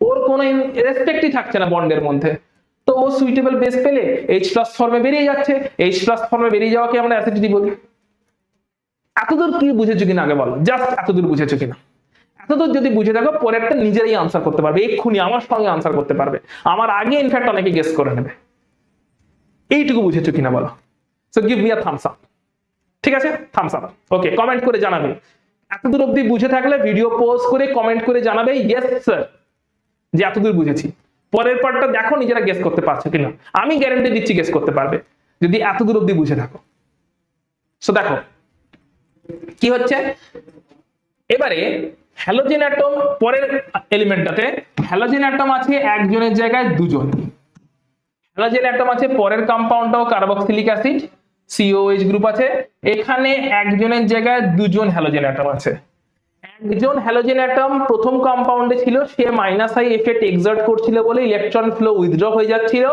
ওর কোনো রেসপেক্টই থাকছে না বন্ডের মধ্যে। তো ও সুইটেবল বেস পেলে H+ ফর্মে বেরিয়ে যাচ্ছে। H+ ফর্মে বেরিয়ে যাওয়াকে আমরা অ্যাসিডিটি বলি। এতদূর কি বুঝেছো কিনা আগে বলো, জাস্ট এতদূর বুঝেছো কিনা? এতদূর যদি বুঝে থাকো, পরেরটা নিজেরাই আনসার করতে পারবে, এক্ষুনি আমার সঙ্গে আনসার করতে পারবে, আমার আগে ইনফ্যাক্ট অনেকে গেস করে নেবে। এইটুকু বুঝেছো কিনা বলো? So give me a Thums up. ঠিক আছে, থামস আপ। ওকে, কমেন্ট করে জানাবে। এতদূর অবধি বুঝে থাকলে ভিডিও পজ করে কমেন্ট করে জানাবে ইয়েস স্যার, যে এতদূর বুঝেছি। পরের পার্টটা দেখো নিজেরা গেস করতে পারছো কিনা। আমি গ্যারান্টি দিচ্ছি গেস করতে পারবে যদি এতদূর অবধি বুঝে থাকো। সো দেখো কি হচ্ছে এবারে। হ্যালোজেন অ্যাটম পরের এলিমেন্টটাতে, হ্যালোজেন অ্যাটম আছে একজনের জায়গায় দুজন। হ্যালোজেন অ্যাটম আছে পরের কম্পাউন্ডটাও কার্বক্সিলিক অ্যাসিড, COH গ্রুপ আছে। এখানে একজনের জায়গায় দুজন হ্যালোজেন অ্যাটম আছে। একজন হ্যালোজেন অ্যাটম প্রথম কম্পাউন্ডে ছিল, সে মাইনাস আই এফেক্ট এক্সার্ট করছিল বলে ইলেকট্রন ফ্লো উইথড্র হয়ে যাচ্ছিল,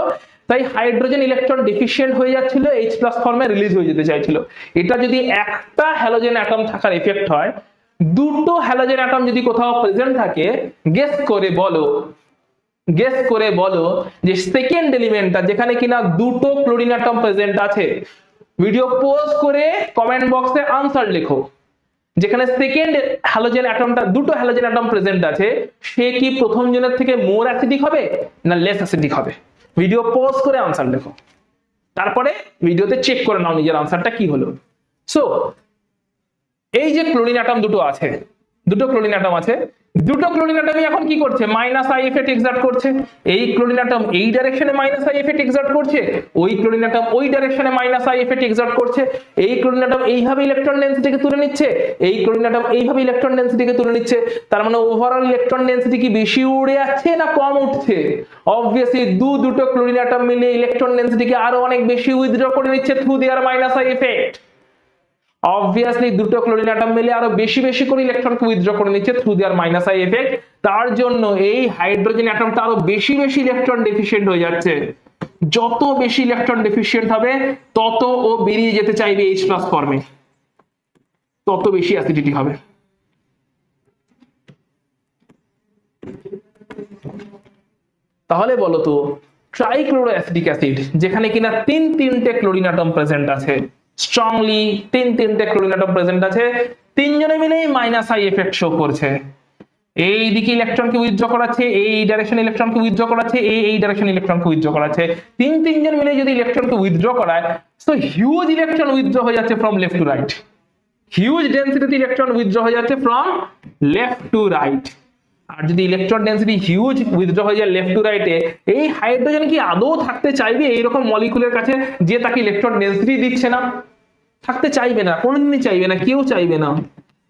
তাই হাইড্রোজেন ইলেকট্রন ডেফিশিয়েন্ট হয়ে যাচ্ছিল, H+ ফর্মে রিলিজ হয়ে যেতে চাইছিল। এটা যদি একটা হ্যালোজেন অ্যাটম থাকার এফেক্ট হয়, দুটো হ্যালোজেন অ্যাটম যদি কোথাও প্রেজেন্ট থাকে, গেস করে বলো যে সেকেন্ড এলিমেন্টটা যেখানে কিনা দুটো ক্লোরিন অ্যাটম প্রেজেন্ট আছে, ভিডিও পজ করে কমেন্ট বক্সে আনসার লেখো। যেখানে সেকেন্ড হ্যালোজেন অ্যাটমটা, দুটো হ্যালোজেন অ্যাটম প্রেজেন্ট আছে, সে কি প্রথম জনের থেকে মোর অ্যাসিডিক হবে না লেস অ্যাসিডিক হবে? ভিডিও পজ করে আনসার লেখো, তারপরে ভিডিওতে চেক করে নাও নিজের আনসারটা কি হলো। সো এই যে ক্লোরিন অ্যাটম দুটো আছে, দুটো ক্লোরিন অ্যাটম আছে, দুটো ক্লোরিন অ্যাটমই এখন কি করছে? মাইনাস আই এফেক্ট এক্সার্ট করছে। এই ক্লোরিন অ্যাটম এই ডাইরেকশনে মাইনাস আই এফেক্ট এক্সার্ট করছে, ওই ক্লোরিন অ্যাটম ওই ডাইরেকশনে মাইনাস আই এফেক্ট এক্সার্ট করছে। এই ক্লোরিন অ্যাটম এইভাবে ইলেকট্রন ডেনসিটিকে তুলে নিচ্ছে, এই ক্লোরিন অ্যাটম এইভাবে ইলেকট্রন ডেনসিটিকে তুলে নিচ্ছে। তার মানে ওভারঅল ইলেকট্রন ডেনসিটি কি বেশি উড়ে যাচ্ছে না কম উঠছে? অবভিয়াসলি দুটো ক্লোরিন অ্যাটম মিলে ইলেকট্রন ডেনসিটিকে আরো অনেক বেশি উইথড্র করে নিচ্ছে through there minus I effect. Obviously দুটো ক্লোরিন অ্যাটম মিলে আরো বেশি করে ইলেকট্রনকে উইথড্র করে নিচ্ছে through there minus I effect. তার জন্য এই হাইড্রোজেন অ্যাটমটা আরো বেশি ইলেকট্রন ডেফিশিয়েন্ট হয়ে যাচ্ছে। যত বেশি ইলেকট্রন ডেফিশিয়েন্ট হবে, তত ও বেরিয়ে যেতে চাইবে H+ ফর্মে, তত বেশি অ্যাসিডিটি হবে। তাহলে বলো তো, ট্রাইক্লোরোঅ্যাসিডিক অ্যাসিড যেখানে কিনা তিনটে ক্লোরিন অ্যাটম প্রেজেন্ট আছে, স্ট্রংলি তিনটে ক্লোরিন অ্যাটম প্রেজেন্ট আছে, তিনজনে মিলেই মাইনাস আই এফেক্ট শো করছে। এই দিকে ইলেকট্রনকে উইথড্র করাচ্ছে, এই ডাইরেকশনে ইলেকট্রনকে উইথড্র করাচ্ছে, এই ডাইরেকশনে ইলেকট্রনকে উইথড্র করাচ্ছে। তিনজন মিলে যদি ইলেকট্রনকে উইথড্র করায়, সো হিউজ ইলেকট্রন উইথড্র হয়ে যাচ্ছে from left to right. Huge ডেনসিটিতে ইলেকট্রন উইথড্র হয়ে যাচ্ছে ফ্রম লেফট টু রাইট। আর যদি ইলেকট্রন ডেনসিটি হিউজ উইথড্র হয়ে যায় লেফট টু রাইটে, এই হাইড্রোজেন কি আদৌ থাকতে চাইবে এইরকম মলিকুলের কাছে যে তাকে ইলেকট্রন ডেনসিটি দিচ্ছে না? থাকতে চাইবে না, কোনোদিনই চাইবে না, কেউ চাইবে না।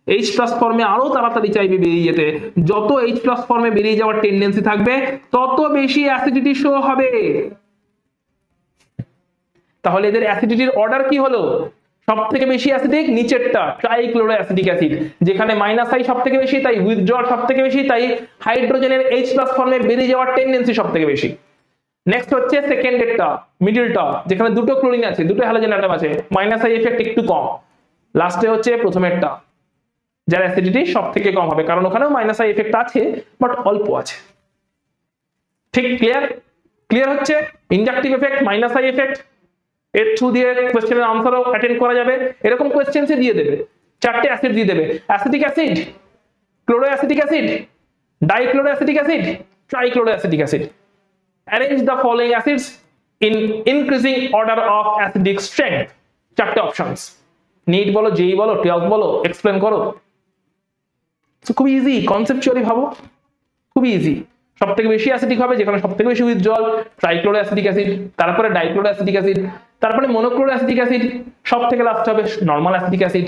H প্লাস ফর্মে আরো তাড়াতাড়ি চাইবে বেরিয়ে যেতে, যত H প্লাস ফর্মে বেরিয়ে যাওয়ার টেন্ডেন্সি থাকবে তত বেশি অ্যাসিডিটি শো হবে। তাহলে এদের অ্যাসিডিটির অর্ডার কি হলো? সব থেকে বেশি অ্যাসিডিক নিচেরটা ট্রাইক্লোরো অ্যাসিডিক অ্যাসিড, যেখানে মাইনাস আই সব থেকে বেশি, তাই উইথড্রল সব থেকে বেশি, তাই হাইড্রোজেনের H প্লাস ফর্মে বেরিয়ে যাওয়ার টেন্ডেন্সি সব থেকে বেশি। নেক্সট হচ্ছে সেকেন্ডেরটা, মিডলটা, যেখানে দুটো ক্লোরিন আছে, দুটো হ্যালোজেন অ্যাটম আছে, মাইনাস আই এফেক্ট একটু কম। লাস্টে হচ্ছে প্রথমেরটা, যার অ্যাসিডিটি সব থেকে কম হবে, কারণ ওখানেও মাইনাস আই এফেক্ট আছে বাট অল্প আছে। ঠিক ক্লিয়ার? ক্লিয়ার হচ্ছে inductive effect, minus I effect, এর থ্রু দিয়ে কোশ্চেনের আনসারও অ্যাটেন্ড করা যাবে। এরকম কোশ্চেনসে দিয়ে দেবে, চারটে অ্যাসিড দিয়ে দেবে, acetic acid, chloro acetic acid, dichloro acetic acid, trichloro acetic acid. Arrange the following acids in increasing order of acidic strength. চারটে অপশনস, নিট বলো, জেই বলো, 12 বলো, এক্সপ্লেন করো। খুব ইজি, কনসেপচুয়ালি ভাবো, খুব ইজি। সব থেকে বেশি অ্যাসিডিক হবে যেখানে সব থেকে বেশি উইথড্রল, ট্রাইক্লোরো অ্যাসিডিক অ্যাসিড, তারপরে ডাইক্লোরো অ্যাসিডিক অ্যাসিড, তারপরে মনোক্লোরো অ্যাসিডিক অ্যাসিড, সব থেকে লাস্ট হবে নরমাল অ্যাসিডিক অ্যাসিড,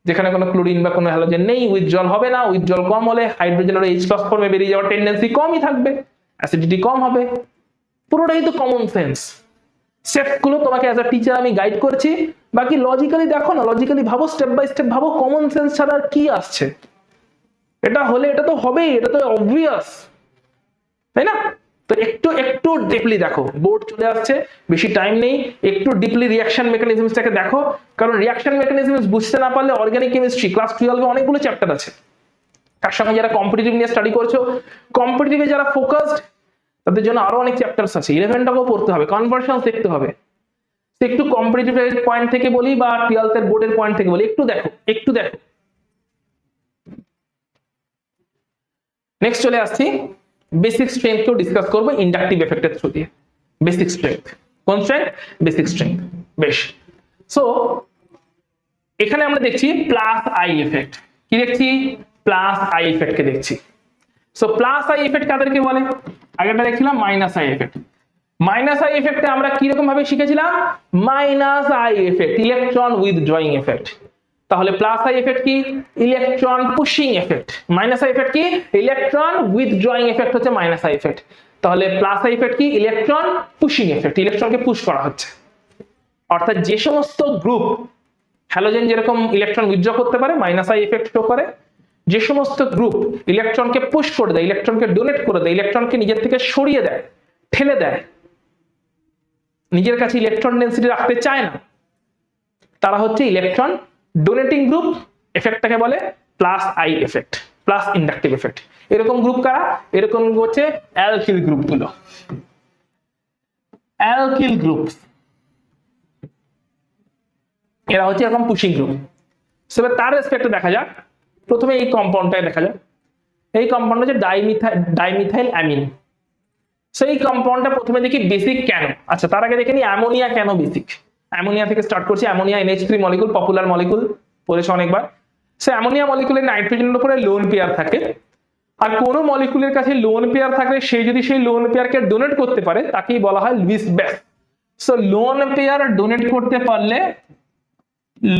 যেখানে কোনো ক্লোরিন বা কোনো হ্যালোজেন নেই, উইথড্রল হবে না, উইথড্রল কম হলে হাইড্রোজেনের H প্লাস ফর্মে বেরিয়ে যাওয়ার টেন্ডেন্সি কমই থাকবে, অ্যাসিডিটি কম হবে। পুরোটাই তো কমন সেন্স। স্টেপগুলো তোমাকে অ্যাজ আ টিচার আমি গাইড করছি, বাকি লজিক্যালি দেখো না, লজিক্যালি ভাবো, স্টেপ বাই স্টেপ ভাবো, কমন সেন্স ছাড়া আর কি আসছে? এটা হলে এটা তো হবেই, এটা তো অবভিয়াস, তাই না? তো একটু একটু ডিপলি দেখো, বোর্ড চলে আসছে, বেশি টাইম নেই, একটু ডিপলি রিঅ্যাকশন মেকানিজমসটাকে দেখো, কারণ রিঅ্যাকশন মেকানিজমস বুঝতে না পারলে অর্গানিক কেমিস্ট্রি ক্লাস 12 এ অনেকগুলো চ্যাপ্টার আছে। তার সঙ্গে যারা কম্পিটিটিভ নিয়ে স্টাডি করছো, কম্পিটিটিভে যারা ফোকাসড, তাদের জন্য আরো অনেক চ্যাপ্টারস আছে, 11টাকেও পড়তে হবে, কনভার্সন দেখতে হবে। একটু কম্পিটিটিভ পয়েন্ট থেকে বলি বা 12th এর বোর্ডের পয়েন্ট থেকে বলি, একটু দেখো, একটু দেখো। নেক্সট চলে আসছি, বেসিক স্ট্রেংথকেও ডিসকাস করবো ইন্ডাকটিভ এফেক্টের থ্রু দিয়ে। বেসিক স্ট্রেংথ, কোন স্ট্রেংথ? Basic strength. বেশ, সো এখানে আমরা দেখছি প্লাস আই এফেক্ট। কি দেখছি? প্লাস আই এফেক্ট কে দেখছি। সো প্লাস আই এফেক্ট কাদেরকে বলে? আগেরটা দেখছিলাম minus I effect. Minus I এফেক্টে আমরা কি রকম ভাবে শিখেছিলাম? Minus I effect, electron withdrawing effect. তাহলে প্লাস আই এফেক্ট কি? Electron pushing effect. Minus I effect কি? ইলেকট্রন উইথড্রয়িং এফেক্ট হচ্ছে মাইনাস আই এফেক্ট। তাহলে প্লাস আই এফেক্ট কি? ইলেকট্রন পুশিং এফেক্ট, ইলেকট্রনকে পুশ করা হচ্ছে। অর্থাৎ যে সমস্ত গ্রুপ, হ্যালোজেন যেরকম ইলেকট্রন উইথড্র করতে পারে, মাইনাস আই এফেক্ট শো করে। যে সমস্ত গ্রুপ ইলেকট্রনকে পুশ করে দেয়, ইলেকট্রনকে ডোনেট করে দেয়, ইলেকট্রনকে নিজের থেকে সরিয়ে দেয়, ঠেলে দেয়, নিজের কাছে ইলেকট্রন ডেন্সিটি রাখতে চায় না, তারা হচ্ছে ইলেকট্রন ডোনেটিং গ্রুপ। এফেক্টটাকে বলে plus I effect, plus inductive effect. এরকম গ্রুপ কারা? এরকম হচ্ছে অ্যালকিল গ্রুপগুলো, অ্যালকিল গ্রুপ, এরা হচ্ছে এরকম পুশিং গ্রুপ। তবে তার রেসপেক্টে দেখা যাক, প্রথমে এই কম্পাউন্ডটাই দেখা যাক। এই কম্পাউন্ড হচ্ছে ডাইমিথাইল অ্যামিন। সেই কম্পাউন্ডটা প্রথমে দেখি বেসিক কেন। আচ্ছা, তার আগে দেখে নি অ্যামোনিয়া কেন বেসিক। অ্যামোনিয়া থেকে স্টার্ট করছি। Ammonia NH3 molecule, popular molecule, পড়েছো অনেকবার। সে অ্যামোনিয়া মলিকুলের নাইট্রোজেনের উপরে লোন পেয়ার থাকে, আর কোনো মলিকুলের কাছে লোন পেয়ার থাকলে সে যদি সেই লোন পেয়ারকে ডোনেট করতে পারে তাকেই বলা হয় Luis base. So lone pair donate করতে পারলে,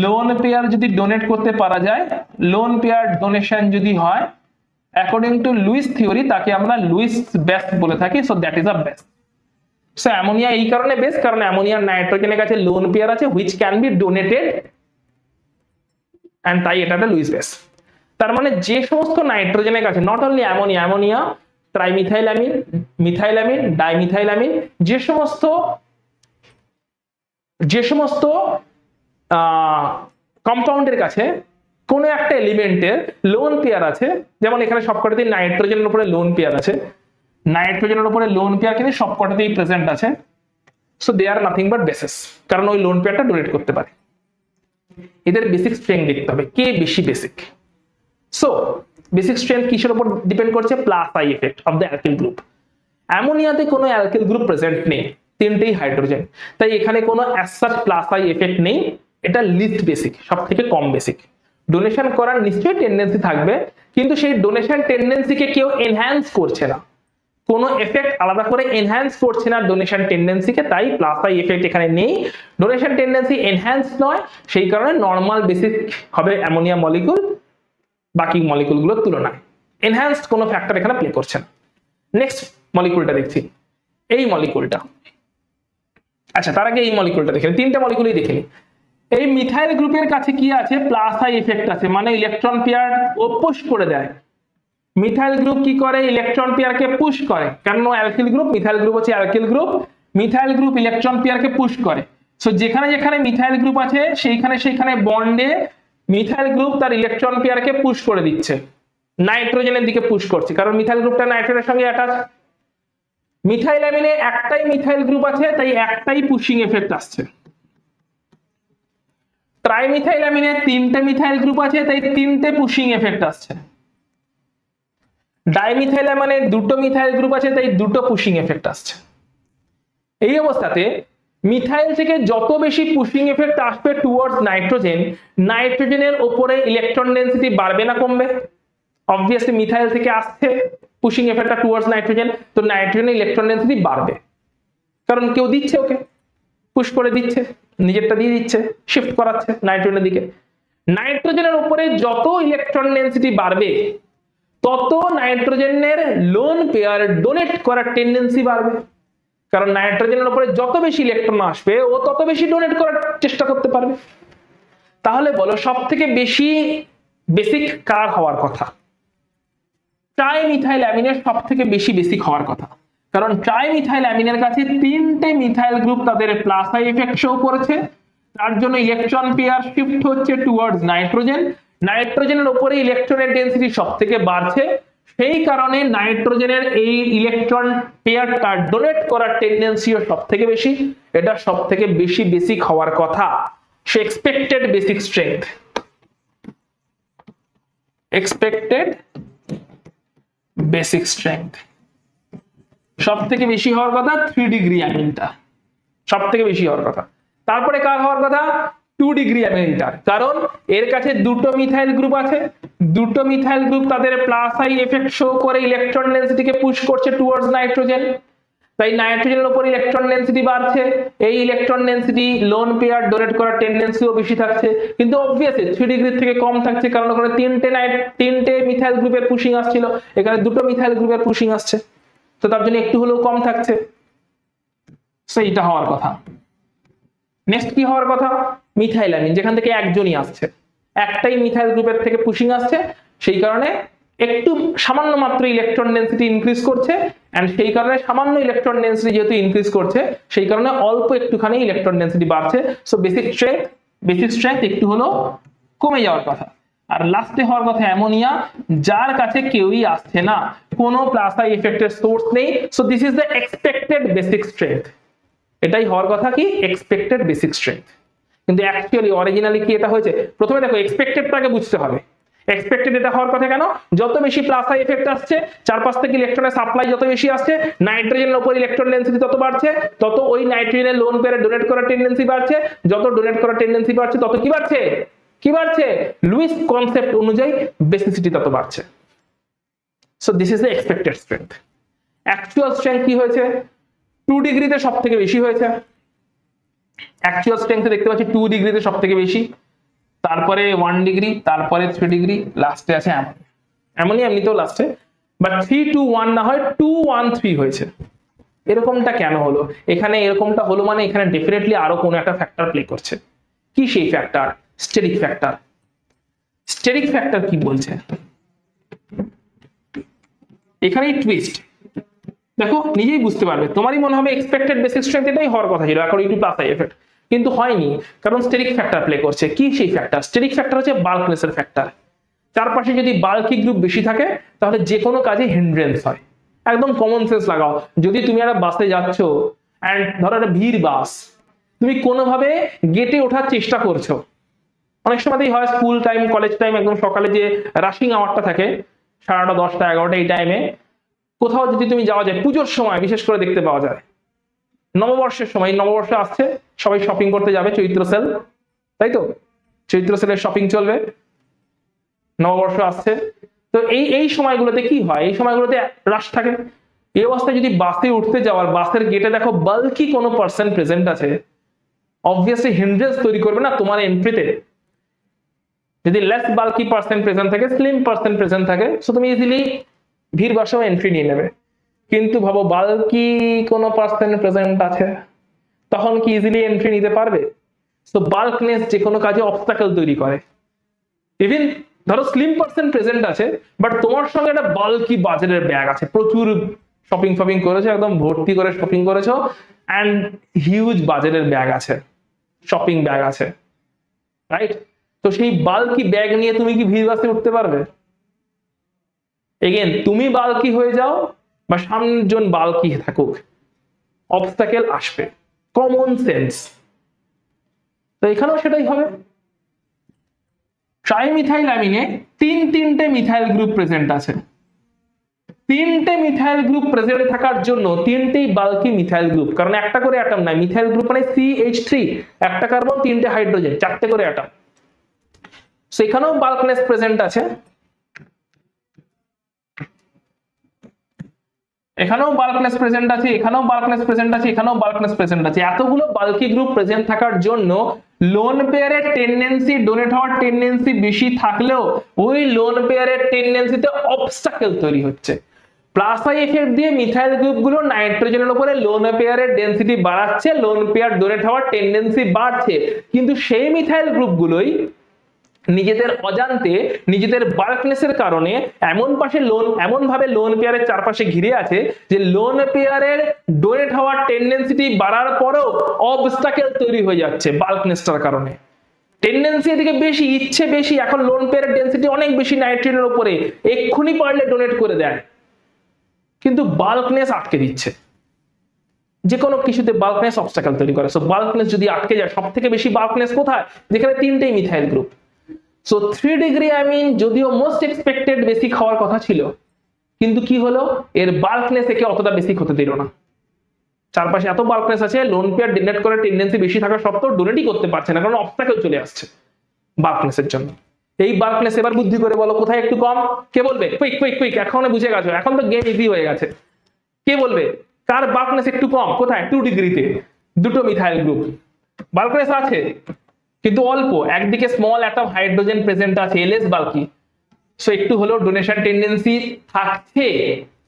লোন পেয়ার যদি ডোনেট করতে পারা যায়, লোন পেয়ার ডোনেশন যদি হয় অ্যাকর্ডিং টু লুইস থিওরি, তাকে আমরা লুইস বেস বলে থাকি। So that is a base. So ammonia এই কারণে বেস, কারণ অ্যামোনিয়ার নাইট্রোজেনের কাছে লোন পেয়ার আছে which can be donated, and তাই এটা লুইস বেস। তার মানে যে সমস্ত নাইট্রোজেনের কাছে, not only ammonia, ammonia, trimethyl amine, methyl amine, dimethyl amine, যে সমস্ত কম্পাউন্ডের কাছে কোন একটা এলিমেন্টের লোন পেয়ার আছে, যেমন এখানে সবকটাতেই নাইট্রোজেনের উপরে লোন পেয়ার আছে, নাইট্রোজেনের উপরে লোন পেয়ার কিন্তু সবকটাতেই প্রেজেন্ট আছে। So they are nothing but bases, কারণ ওই লোন পেয়ারটা ডোনেট করতে পারে। এদের বেসিক স্ট্রেংথ দেখতে হবে, কে বেশি বেসিক। সো বেসিক স্ট্রেংথ কিসের উপর ডিপেন্ড করছে? Plus I effect of the alkyl group. অ্যামোনিয়াতে কোনো অ্যালকিল গ্রুপ প্রেজেন্ট নেই, তিনটেই হাইড্রোজেন, তাই এখানে কোনো as such plus I effect নেই। এটা লিস্ট বেসিক, সব থেকে কম বেসিক। ডোনেশন করার নিশ্চয়ই টেন্ডেন্সি থাকবে, কিন্তু সেই ডোনেশন টেন্ডেন্সিকে কেউ এনহ্যান্স করছে না, কোনো এফেক্ট আলাদা করে এনহ্যান্স করছে না ডোনেশন টেন্ডেন্সিকে, তাই প্লাস আই এফেক্ট এখানে নেই। ডোনেশন টেন্ডেন্সি এনহ্যান্স নয়, সেই কারণে নর্মাল বেসিক হবে অ্যামোনিয়া মলিকুল, বাকি মলিকুলগুলোর তুলনায়। এনহ্যান্সড কোনো ফ্যাক্টর এখানে প্লে করছে না। নেক্সট মলিকুলটা দেখছি, এই মলিকুলটা। আচ্ছা, তার আগে এই মলিকুলটা দেখে, তিনটা মলিকুলই দেখে। এই মিথাইল গ্রুপের কাছে কি আছে? প্লাস আই ইফেক্ট আছে, মানে ইলেকট্রন পেয়ার ও পুশ করে দেয়। মিথাইল গ্রুপ কি করে? ইলেকট্রন পেয়ারকে পুশ করে। কারণ অ্যালকিল গ্রুপ, মিথাইল গ্রুপ হচ্ছে alkyl group, methyl group electron পেয়ারকে পুশ করে। সো যেখানে যেখানে মিথাইল গ্রুপ আছে সেইখানে বন্ডে মিথাইল গ্রুপ তার ইলেকট্রন পেয়ারকে পুশ করে দিচ্ছে, নাইট্রোজেনের দিকে পুশ করছে, কারণ মিথাইল গ্রুপটা নাইট্রোজেনের সঙ্গে অ্যাটাচ। মিথাইল অ্যামিনে একটাই মিথাইল গ্রুপ আছে, তাই একটাই পুশিং এফেক্ট আসছে। ট্রাইমিথাইল অ্যামিনে তিনটে মিথাইল গ্রুপ আছে, তাই তিনটে পুশিং এফেক্ট আসছে। ডাইমিথাইল অ্যামিনে দুটো মিথাইল গ্রুপ আছে, তাই দুটো পুশিং এফেক্ট আসছে। এই অবস্থাতে মিথাইল থেকে যত বেশি পুশিং এফেক্ট আসবে টুয়ার্ডস নাইট্রোজেন, নাইট্রোজেনের উপরে ইলেকট্রন ডেনসিটি বাড়বে না কমবে? অবভিয়াসলি মিথাইল থেকে আসছে পুশিং এফেক্টটা টুয়ার্ডস নাইট্রোজেন, তো নাইট্রোজেনের ইলেকট্রন ডেনসিটি বাড়বে, কারণ কেউ দিচ্ছে, ওকে পুশ করে দিচ্ছে, নিজেরটা দিয়ে দিচ্ছে, শিফট করাচ্ছে নাইট্রোজেনের দিকে। নাইট্রোজেনের উপরে যত ইলেকট্রন ডেনসিটি বাড়বে তত নাইট্রোজেনের লোন পেয়ার ডোনেট করার টেন্ডেন্সি বাড়বে, কারণ নাইট্রোজেনের উপরে যত বেশি ইলেকট্রন আসবে ও তত বেশি ডোনেট করার চেষ্টা করতে পারবে। তাহলে বলো সব থেকে বেশি বেসিক কার হওয়ার কথা? ট্রাইমিথাইল অ্যামিনের সব থেকে বেশি বেসিক হওয়ার কথা, কারণ ট্রাইমিথাইল অ্যামিনের কাছে তিনটে মিথাইল গ্রুপ তাদের প্লাস আই ইফেক্ট শো করেছে, তার জন্য ইলেকট্রন পেয়ার শিফট হচ্ছে টুয়ার্ডস নাইট্রোজেন, নাইট্রোজেনের উপরে ইলেকট্রনের ডেনসিটি সব থেকে বাড়ছে, সেই কারণে নাইট্রোজেনের এই ইলেকট্রন পেয়ারটা ডোনেট করার টেন্ডেন্সিও সব থেকে বেশি, এটা সব থেকে বেশি বেসিক হওয়ার কথা। সে expected basic strength, expected basic strength সব থেকে বেশি হওয়ার কথা 3 ডিগ্রি অ্যামিনটা সব থেকে বেশি হওয়ার কথা। তারপরে কার হওয়ার কথা? 2 ডিগ্রি অ্যামিনটার, কারণ এর কাছে দুটো মিথাইল গ্রুপ আছে, দুটো মিথাইল গ্রুপ তাদের প্লাস আই এফেক্ট শো করে ইলেকট্রন ডেনসিটিকে পুশ করছে টুয়ার্ডস নাইট্রোজেন, তাই নাইট্রোজেনের উপর ইলেকট্রন ডেনসিটি বাড়ছে, এই electron density lone pair donate করার টেন্ডেন্সিও বেশি থাকছে, কিন্তু অবভিয়াসলি 3 ডিগ্রি থেকে কম থাকছে, কারণ ওখানে তিনটে মিথাইল গ্রুপের পুশিং আসছিল, এখানে দুটো মিথাইল গ্রুপের পুশিং আসছে, তো তার জন্য একটু হলেও কম থাকছে। সেইটা হওয়ার কথা। নেক্সট কি হওয়ার কথা? মিথাইল অ্যামিন, যেখান থেকে একজনই আসছে, একটাই মিথাইল গ্রুপের থেকে পুশিং আসছে, সেই কারণে একটু সামান্য মাত্র ইলেকট্রন ডেনসিটি ইনক্রিজ করছে, এন্ড সেই কারণে সামান্য ইলেকট্রন ডেনসিটি যেহেতু ইনক্রিজ করছে সেই কারণে অল্প একটুখানি ইলেকট্রন ডেনসিটি বাড়ছে, সো বেসিক স্ট্রেংথ একটু হলো কমে যাওয়ার কথা। আর লাস্টে হওয়ার কথা অ্যামোনিয়া, যার কাছে কেউই আসছে না, কোনো প্লাস আই ইফেক্টের সোর্স নেই, so this is the expected basic strength. এটাই হওয়ার কথা কি? Expected basic strength. কিন্তু অ্যাকচুয়ালি অরিজিনালি কি এটা হয়েছে? প্রথমে দেখো এক্সপেক্টেডটাকে বুঝতে হবে। এক্সপেক্টেড এটা হওয়ার কথা কেন? যত বেশি প্লাস আই এফেক্ট আসছে, চারপাশ থেকে ইলেকট্রনের সাপ্লাই যত বেশি আসছে, নাইট্রোজেনের উপর ইলেকট্রন ডেনসিটি তত বাড়ছে, তত ওই নাইট্রোজেনের লোন পেয়ারে ডোনেট করার টেন্ডেন্সি বাড়ছে, যত ডোনেট করার টেন্ডেন্সি বাড়ছে তত কি বাড়ছে? লুইস কনসেপ্ট অনুযায়ী বেসিসিটি তত বাড়ছে। So this is the expected strength. Actual strength কি হয়েছে? 2 ডিগ্রিতে সব থেকে বেশি হয়েছে। অ্যাকচুয়াল স্ট্রেংথে দেখতে পাচ্ছি 2 ডিগ্রিতে সব থেকে বেশি, তারপরে 1 ডিগ্রি, তারপরে 3 ডিগ্রি, লাস্টে আছে অ্যামোনিয়া এমনিতেও লাস্টে, বাট 3 2 1 না হয় 2 1 3 হয়েছে। এরকমটা কেন হলো? এখানে এরকমটা হলো মানে এখানে ডেফিনেটলি আরো কোনো একটা ফ্যাক্টর প্লে করছে। কি সেই factor? Steric factor. Steric factor কি বলছে? এখানেই টুইস্ট। দেখো নিজেই বুঝতে পারবে, তোমারই মনে হবে এক্সপেক্টেড বেসিক স্ট্রেংথ এটাই হওয়ার কথা ছিল according to plus I effect, কিন্তু হয়নি, কারণ স্টেরিক ফ্যাক্টর প্লে করছে। কি সেই ফ্যাক্টর? স্টেরিক ফ্যাক্টর হচ্ছে বাল্কনেসের ফ্যাক্টর। চারপাশে যদি বাল্কি গ্রুপ বেশি থাকে তাহলে যে কোনো কাজে হিন্ড্রেন্স হয়। একদম কমন সেন্স লাগাও। যদি তুমি একটা বাসে যাচ্ছ এন্ড ধরো একটা ভিড় বাস, তুমি কোনোভাবে গেটে ওঠার চেষ্টা করছো, অনেক সময়তেই হয় স্কুল টাইম, কলেজ টাইম, একদম সকালে যে রাশিং আওয়ারটা থাকে 9:30 10টা 11টা, এই টাইমে কোথাও যদি তুমি যাওয়া যায়, পুজোর সময় বিশেষ করে দেখতে পাওয়া যায়, নববর্ষের সময়, নববর্ষ আসছে, সবাই শপিং করতে যাবে, চৈত্র সেল, তাই তো? চৈত্র সেলের শপিং চলবে, নববর্ষ আসছে, তো এই সময়গুলোতে কি হয়? এই সময়গুলোতে রাশ থাকে। এই অবস্থায় যদি বাসে উঠতে যাওয়ার, বাসের গেটে দেখো বাল্কি কোনো পার্সন প্রেজেন্ট আছে, অবভিয়াসলি হিন্ড্রেন্স তৈরি করবে না তোমার এন্ট্রিতে। যদি লেস বাল্কি পার্সেন্ট প্রেজেন্ট থাকে, স্লিম পার্সেন্ট প্রেজেন্ট থাকে, সো তুমি ইজিলি ভিড় বসাও এন্ট্রি নিয়ে নেবে। কিন্তু ভাবো বাল্কি কোনো পার্সেন্ট প্রেজেন্ট আছে, তখন কি ইজিলি এন্ট্রি নিতে পারবে? সো বাল্কনেস যে কোনো কাজে অবস্টাকেল তৈরি করে। ইভেন ধরো স্লিম পার্সেন্ট প্রেজেন্ট আছে, বাট তোমার সঙ্গে একটা বাল্কি বাজারের ব্যাগ আছে, প্রচুর শপিং করেছো, একদম ভর্তি করে শপিং করেছো, অ্যান্ড হিউজ বাজারের ব্যাগ আছে, শপিং ব্যাগ আছে, রাইট? তো সেই বাল্কি ব্যাগ নিয়ে তুমি কি ভিড় বাসে উঠতে পারবে? এগেন তুমি বাল্কি হয়ে যাও বা সামনের জন বাল্কি থাকুক, অবস্টাকেল আসবে, কমন সেন্স। তো এখানেও সেটাই হবে। ট্রাইমিথাইল অ্যামিনে তিনটে মিথাইল গ্রুপ প্রেজেন্ট আছে। তিনটে মিথাইল গ্রুপ প্রেজেন্ট থাকার জন্য তিনটেই বাল্কি মিথাইল গ্রুপ, কারণ একটা করে অ্যাটম নাই, মিথাইল গ্রুপ মানে CH3, একটা কার্বন, তিনটে হাইড্রোজেন, চারটে করে অ্যাটম। সেখানেও বাল্কনেস প্রেজেন্ট আছে, এখানেও বাল্কনেস প্রেজেন্ট আছে, এখানেও বাল্কনেস প্রেজেন্ট আছে, এখানেও বাল্কনেস প্রেজেন্ট আছে। এতগুলো বাল্কি গ্রুপ প্রেজেন্ট থাকার জন্য লোন পেয়ারের টেন্ডেন্সি, ডোনেট হওয়ার টেন্ডেন্সি বেশি থাকলেও ওই লোন পেয়ারের টেন্ডেন্সিতে অবস্টাকেল তৈরি হচ্ছে। প্লাস আই এফেক্ট দিয়ে মিথাইল গ্রুপগুলো নাইট্রোজেনের উপরে লোন পেয়ারের ডেনসিটি বাড়াচ্ছে, লোন পেয়ার ডোনেট হওয়ার টেন্ডেন্সি বাড়ছে, কিন্তু সেই মিথাইল গ্রুপগুলোই নিজেদের অজান্তে, নিজেদের বাল্কনেসের কারণে এমন ভাবে লোন পেয়ারের চারপাশে ঘিরে আছে যে লোন পেয়ারের ডোনেট হওয়ার টেন্ডেন্সিটি বাড়ার পরেও অবস্টাকেল তৈরি হয়ে যাচ্ছে বাল্কনেসটার কারণে। টেন্ডেন্সি এদিকে বেশি, ইচ্ছে বেশি, এখন লোন পেয়ারের ডেনসিটি অনেক বেশি নাইট্রোজেনের উপরে, এক্ষুনি পারলে ডোনেট করে দেয়, কিন্তু বাল্কনেস আটকে দিচ্ছে। যে কোনো কিছুতে বাল্কনেস অবস্টাকেল তৈরি করে। সো বাল্কনেস যদি আটকে যায়, সব থেকে বেশি বাল্কনেস কোথায়? যেখানে তিনটেই methyl group. So 3 degree amine যদিও মোস্ট এক্সপেক্টেড বেসিক হওয়ার কথা ছিল, কিন্তু কি হলো, এর বাল্কনেস একে অতটা বেসিক হতে দিল না। চারপাশে এত বাল্কনেস আছে, লোন পেয়ার ডোনেট করার টেন্ডেন্সি বেশি থাকা সত্ত্বেও ডোনেটই করতে পারছে না, কারণ অবস্টাকেল চলে আসছে বাল্কনেসের জন্য। এই বাল্কনেস এবার বুদ্ধি করে বলো কোথায় একটু কম? কে বলবে? কুইক, এখন বুঝে গেছো, এখন তো গেম ইজি হয়ে গেছে। কে বলবে কার বাল্কনেস একটু কম? কোথায়? 2 ডিগ্রিতে দুটো মিথাইল গ্রুপ বাল্কনেস আছে, কিন্তু অল্প। একদিকে স্মল অ্যাটম হাইড্রোজেন প্রেজেন্ট আছে, এলএস বাল্কি, সো একটু হলেও ডোনেশন টেন্ডেন্সি থাকছে।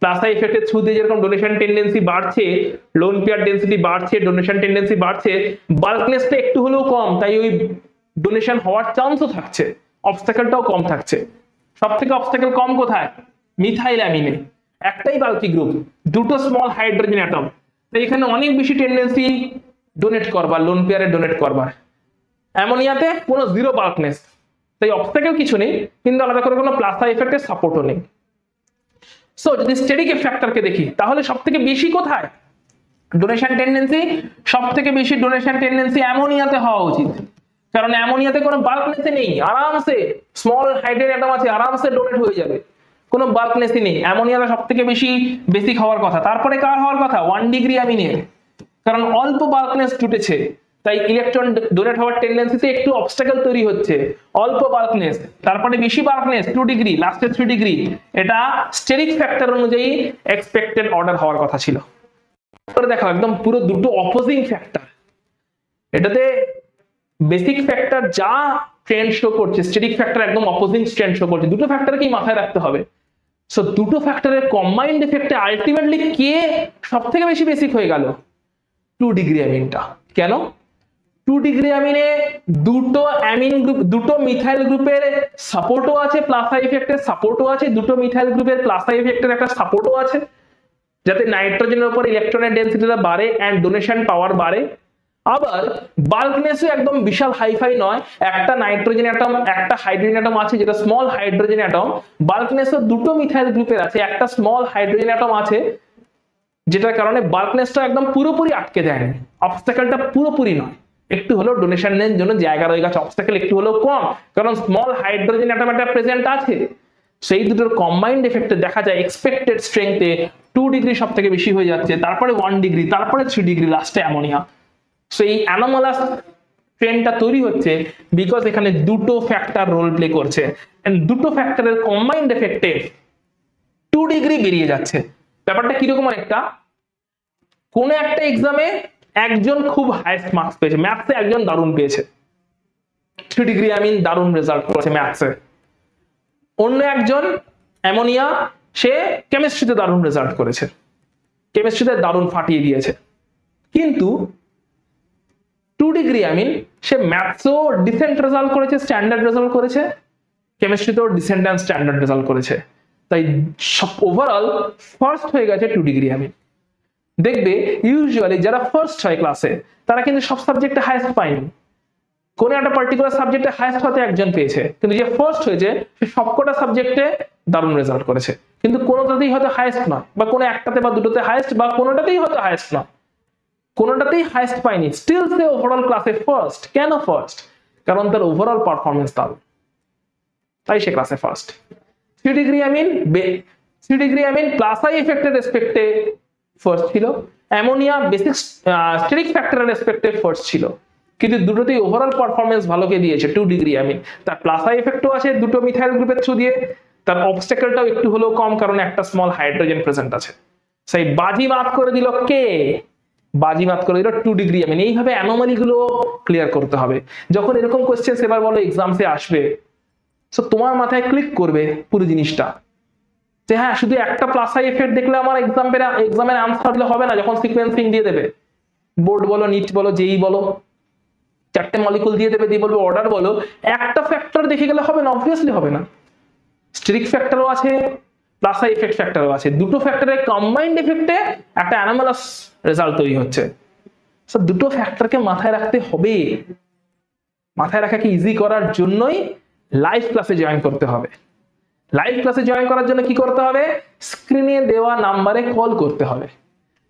প্লাস আই ইফেক্টের থ্রু দিয়ে যেরকম ডোনেশন টেন্ডেন্সি বাড়ছে, লোন পেয়ার ডেন্সিটি বাড়ছে, ডোনেশন টেন্ডেন্সি বাড়ছে, বাল্কনেসটা একটু হলেও কম, তাই ওই ডোনেশন হওয়ার চান্সও থাকছে, অবস্টাকেলটাও কম থাকছে। সব থেকে অবস্টাকেল কম কোথায়? মিথাইল অ্যামিনে, একটাই বাল্কি গ্রুপ, দুটো স্মল হাইড্রোজেন অ্যাটম, তাই এখানে অনেক বেশি টেন্ডেন্সি ডোনেট করবার, লোন পেয়ারে ডোনেট করবার। অ্যামোনিয়াতে কোনো জিরো বাল্কনেস, তাই অবস্টাকেল কিছু নেই, কিন্তু আলাদা করে কোনো প্লাস আই ইফেক্টের সাপোর্টও নেই। সো যদি স্টেরিক ফ্যাক্টরকে দেখি, তাহলে সব থেকে বেশি কোথায় ডোনেশন টেন্ডেন্সি? সব থেকে বেশি ডোনেশন টেন্ডেন্সি অ্যামোনিয়াতে হওয়া উচিত, কারণ অ্যামোনিয়াতে কোনো বাল্কনেসই নেই, আরামসে স্মল হাইড্রোজেন অ্যাটম আছে, আরামসে ডোনেট হয়ে যাবে, কোনো বাল্কনেসই নেই। অ্যামোনিয়াতে সব থেকে বেশি বেসিক হওয়ার কথা। তারপরে কার হওয়ার কথা? 1 ডিগ্রি অ্যামিনের, কারণ অল্প বাল্কনেস জুটেছে, তাই ইলেকট্রন ডোনেট হওয়ার টেন্ডেন্সিতে একটু অবস্টাকেল তৈরি হচ্ছে, অল্প বাল্কনেস। তারপরে বেশি বাল্কনেস 2 ডিগ্রি, লাস্টে 3 ডিগ্রি, এটা স্টেরিক ফ্যাক্টর অনুযায়ী এক্সপেক্টেড অর্ডার হওয়ার কথা ছিল। তারপরে দেখো একদম পুরো দুটো অপোজিং ফ্যাক্টর, এটাতে বেসিক ফ্যাক্টর যা ট্রেন্ড শো করছে, স্টেরিক ফ্যাক্টর একদম অপোজিং ট্রেন্ড শো করছে। দুটো ফ্যাক্টরকেই মাথায় রাখতে হবে। সো দুটো ফ্যাক্টরের কম্বাইন্ড এফেক্টে আলটিমেটলি কে সব থেকে বেশি বেসিক হয়ে গেল? 2 ডিগ্রি অ্যামিনটা। কেন? 2 ডিগ্রি অ্যামিনে দুটো অ্যামিন গ্রুপ, দুটো মিথাইল গ্রুপের সাপোর্টও আছে, প্লাস আই ইফেক্টের সাপোর্টও আছে, দুটো মিথাইল গ্রুপের প্লাস আই ইফেক্টের একটা সাপোর্টও আছে, যাতে নাইট্রোজেনের উপর ইলেকট্রনের ডেনসিটিটা বাড়ে এন্ড ডোনেশন পাওয়ার বাড়ে। আবার বাল্কনেসও একদম বিশাল হাইফাই নয়, একটা নাইট্রোজেন অ্যাটম, একটা হাইড্রোজেন অ্যাটম আছে যেটা স্মল হাইড্রোজেন অ্যাটম। বাল্কনেসও দুটো মিথাইল গ্রুপের আছে, একটা স্মল হাইড্রোজেন অ্যাটম আছে, যেটার কারণে বাল্কনেসটা একদম পুরোপুরি আটকে দেয়নি, অবস্টাকেলটা পুরোপুরি নয়, একটু হলেও ডোনেশনের জন্য জায়গা রয়ে গেছে, অবস্টাকেল একটু হলেও কম, কারণ স্মল হাইড্রোজেন অ্যাটম একটা প্রেজেন্ট আছে। সেই দুটোর কম্বাইন্ড এফেক্টে দেখা যায় এক্সপেক্টেড স্ট্রেংথে 2 ডিগ্রি সব থেকে বেশি হয়ে যাচ্ছে, তারপরে 1 ডিগ্রি, তারপরে 3 ডিগ্রি, লাস্টে অ্যামোনিয়া। সো এই অ্যানোমালাস ট্রেন্ডটা তৈরি হচ্ছে বিকজ এখানে দুটো ফ্যাক্টর রোল প্লে করছে, এন্ড দুটো ফ্যাক্টরের কম্বাইন্ড এফেক্টে 2 ডিগ্রি বেরিয়ে যাচ্ছে। ব্যাপারটা কিরকম? একটা কোন একটা এক্সামে একজন খুব হাইয়েস্ট মার্কস পেয়েছে, ম্যাথসে একজন দারুণ পেয়েছে, 3 ডিগ্রি অ্যামিন দারুণ রেজাল্ট করেছে ম্যাথসে। অন্য একজন অ্যামোনিয়া, সে কেমিস্ট্রিতে দারুণ রেজাল্ট করেছে, কেমিস্ট্রিতে দারুণ ফাটিয়ে দিয়েছে। কিন্তু 2 ডিগ্রি অ্যামিন সে ম্যাথসও ডিসেন্ট রেজাল্ট করেছে, স্ট্যান্ডার্ড রেজাল্ট করেছে, কেমিস্ট্রিতেও ডিসেন্ট অ্যান্ড স্ট্যান্ডার্ড রেজাল্ট করেছে। তাই ওভারঅল ফার্স্ট হয়ে গেছে 2 ডিগ্রি অ্যামিন। দেখবে ইউজুয়ালি যারা ফার্স্ট হয় ক্লাসে তারা কিন্তু সব সাবজেক্টে হাইয়েস্ট পায়নি, কোন একটা পার্টিকুলার সাবজেক্টে হাইয়েস্ট হতে একজন পেয়েছে, কিন্তু যে ফার্স্ট হয়েছে সে সবকটা সাবজেক্টে দারুণ রেজাল্ট করেছে, কিন্তু কোনোটাতেই হয়তো হাইয়েস্ট নয়, বা কোনো একটাতে বা দুটোতে হাইয়েস্ট, বা কোনোটাতেই হয়তো হাইয়েস্ট নয়, কোনোটাতেই হাইয়েস্ট পায়নি, স্টিল সে ওভারঅল ক্লাসে ফার্স্ট। কেন ফার্স্ট? কারণ তার ওভারঅল পারফরমেন্স দারুণ, তাই সে ক্লাসে first. 3 degree amine plus I ইফেক্টের রেসপেক্টে ফার্স্ট ছিল, অ্যামোনিয়া বেসিক স্টেরিক ফ্যাক্টরের রেসপেক্টে ফার্স্ট ছিল, কিন্তু দুটোতেই ওভারঅল পারফরমেন্স ভালোকে দিয়েছে 2 ডিগ্রি অ্যামিন। তার প্লাস আই ইফেক্টও আছে দুটো মিথাইল গ্রুপের থ্রু দিয়ে, তার অবস্টাকেলটাও একটু হলেও কম, কারণ একটা স্মল হাইড্রোজেন প্রেজেন্ট আছে। সেই বাজি মাত করে দিল কে? বাজি মাত করে দিল 2 ডিগ্রি অ্যামিন। এইভাবে অ্যানোমালি গুলো ক্লিয়ার করতে হবে। যখন এরকম কোশ্চেন এবার বলো এক্সামসে আসবে, সো তোমার মাথায় ক্লিক করবে পুরো জিনিসটা, যে হ্যাঁ শুধু একটা প্লাস আই এফেক্ট দেখলে আমার এক্সামের আনসার দিলে হবে না। যখন সিকোয়েন্সিং দিয়ে দেবে, বোর্ড বলো, নিট বলো, যেই বলো, 4টে মলিকুল দিয়ে দেবে, দিয়ে বলবে অর্ডার বলো, একটা ফ্যাক্টর দেখে গেলে হবে না, অবভিয়াসলি হবে না। স্টেরিক ফ্যাক্টরও আছে, প্লাস আই এফেক্ট ফ্যাক্টরও আছে, দুটো ফ্যাক্টরের কম্বাইন্ড এফেক্টে একটা অ্যানোমালাস রেজাল্ট তৈরি হচ্ছে। সো দুটো ফ্যাক্টরকে মাথায় রাখতে হবে। মাথায় রাখাকে ইজি করার জন্যই লাইভ ক্লাসে জয়েন করতে হবে। লাইভ ক্লাসে জয়েন করার জন্য কি করতে হবে? স্ক্রিনে দেওয়া নাম্বারে কল করতে হবে।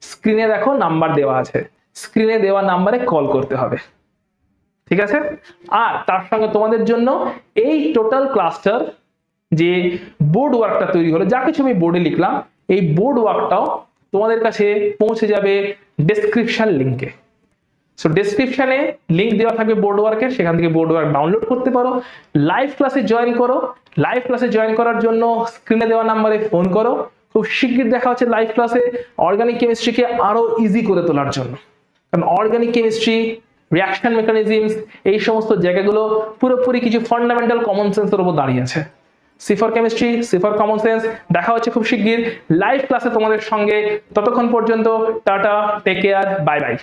স্ক্রিনে দেখো নাম্বার দেওয়া আছে, স্ক্রিনে দেওয়া নাম্বারে কল করতে হবে, ঠিক আছে? আর তার সঙ্গে তোমাদের জন্য এই টোটাল ক্লাসটার যে বোর্ড ওয়ার্কটা তৈরি হলো, যা কিছু আমি বোর্ডে লিখলাম, এই বোর্ড ওয়ার্কটাও তোমাদের কাছে পৌঁছে যাবে ডেসক্রিপশন লিঙ্কে। সো ডেসক্রিপশনে লিঙ্ক দেওয়া থাকবে বোর্ড ওয়ার্কের, সেখান থেকে বোর্ড ওয়ার্ক ডাউনলোড করতে পারো। লাইভ ক্লাসে জয়েন করো। লাইভ ক্লাসে জয়েন করার জন্য স্ক্রিনে দেওয়া নাম্বারে ফোন করো। খুব শিগগির দেখা হচ্ছে লাইভ ক্লাসে, অর্গানিক কেমিস্ট্রিকে আরো ইজি করে তোলার জন্য। কারণ অর্গানিক কেমিস্ট্রি, রিঅ্যাকশন মেকানিজমস, এই সমস্ত জায়গাগুলো পুরোপুরি কিছু ফান্ডামেন্টাল কমন সেন্সের উপর দাঁড়িয়ে আছে। C for chemistry, C for common sense. দেখা হচ্ছে খুব শিগগির লাইভ ক্লাসে তোমাদের সঙ্গে। ততক্ষণ পর্যন্ত tata, take care, bye by.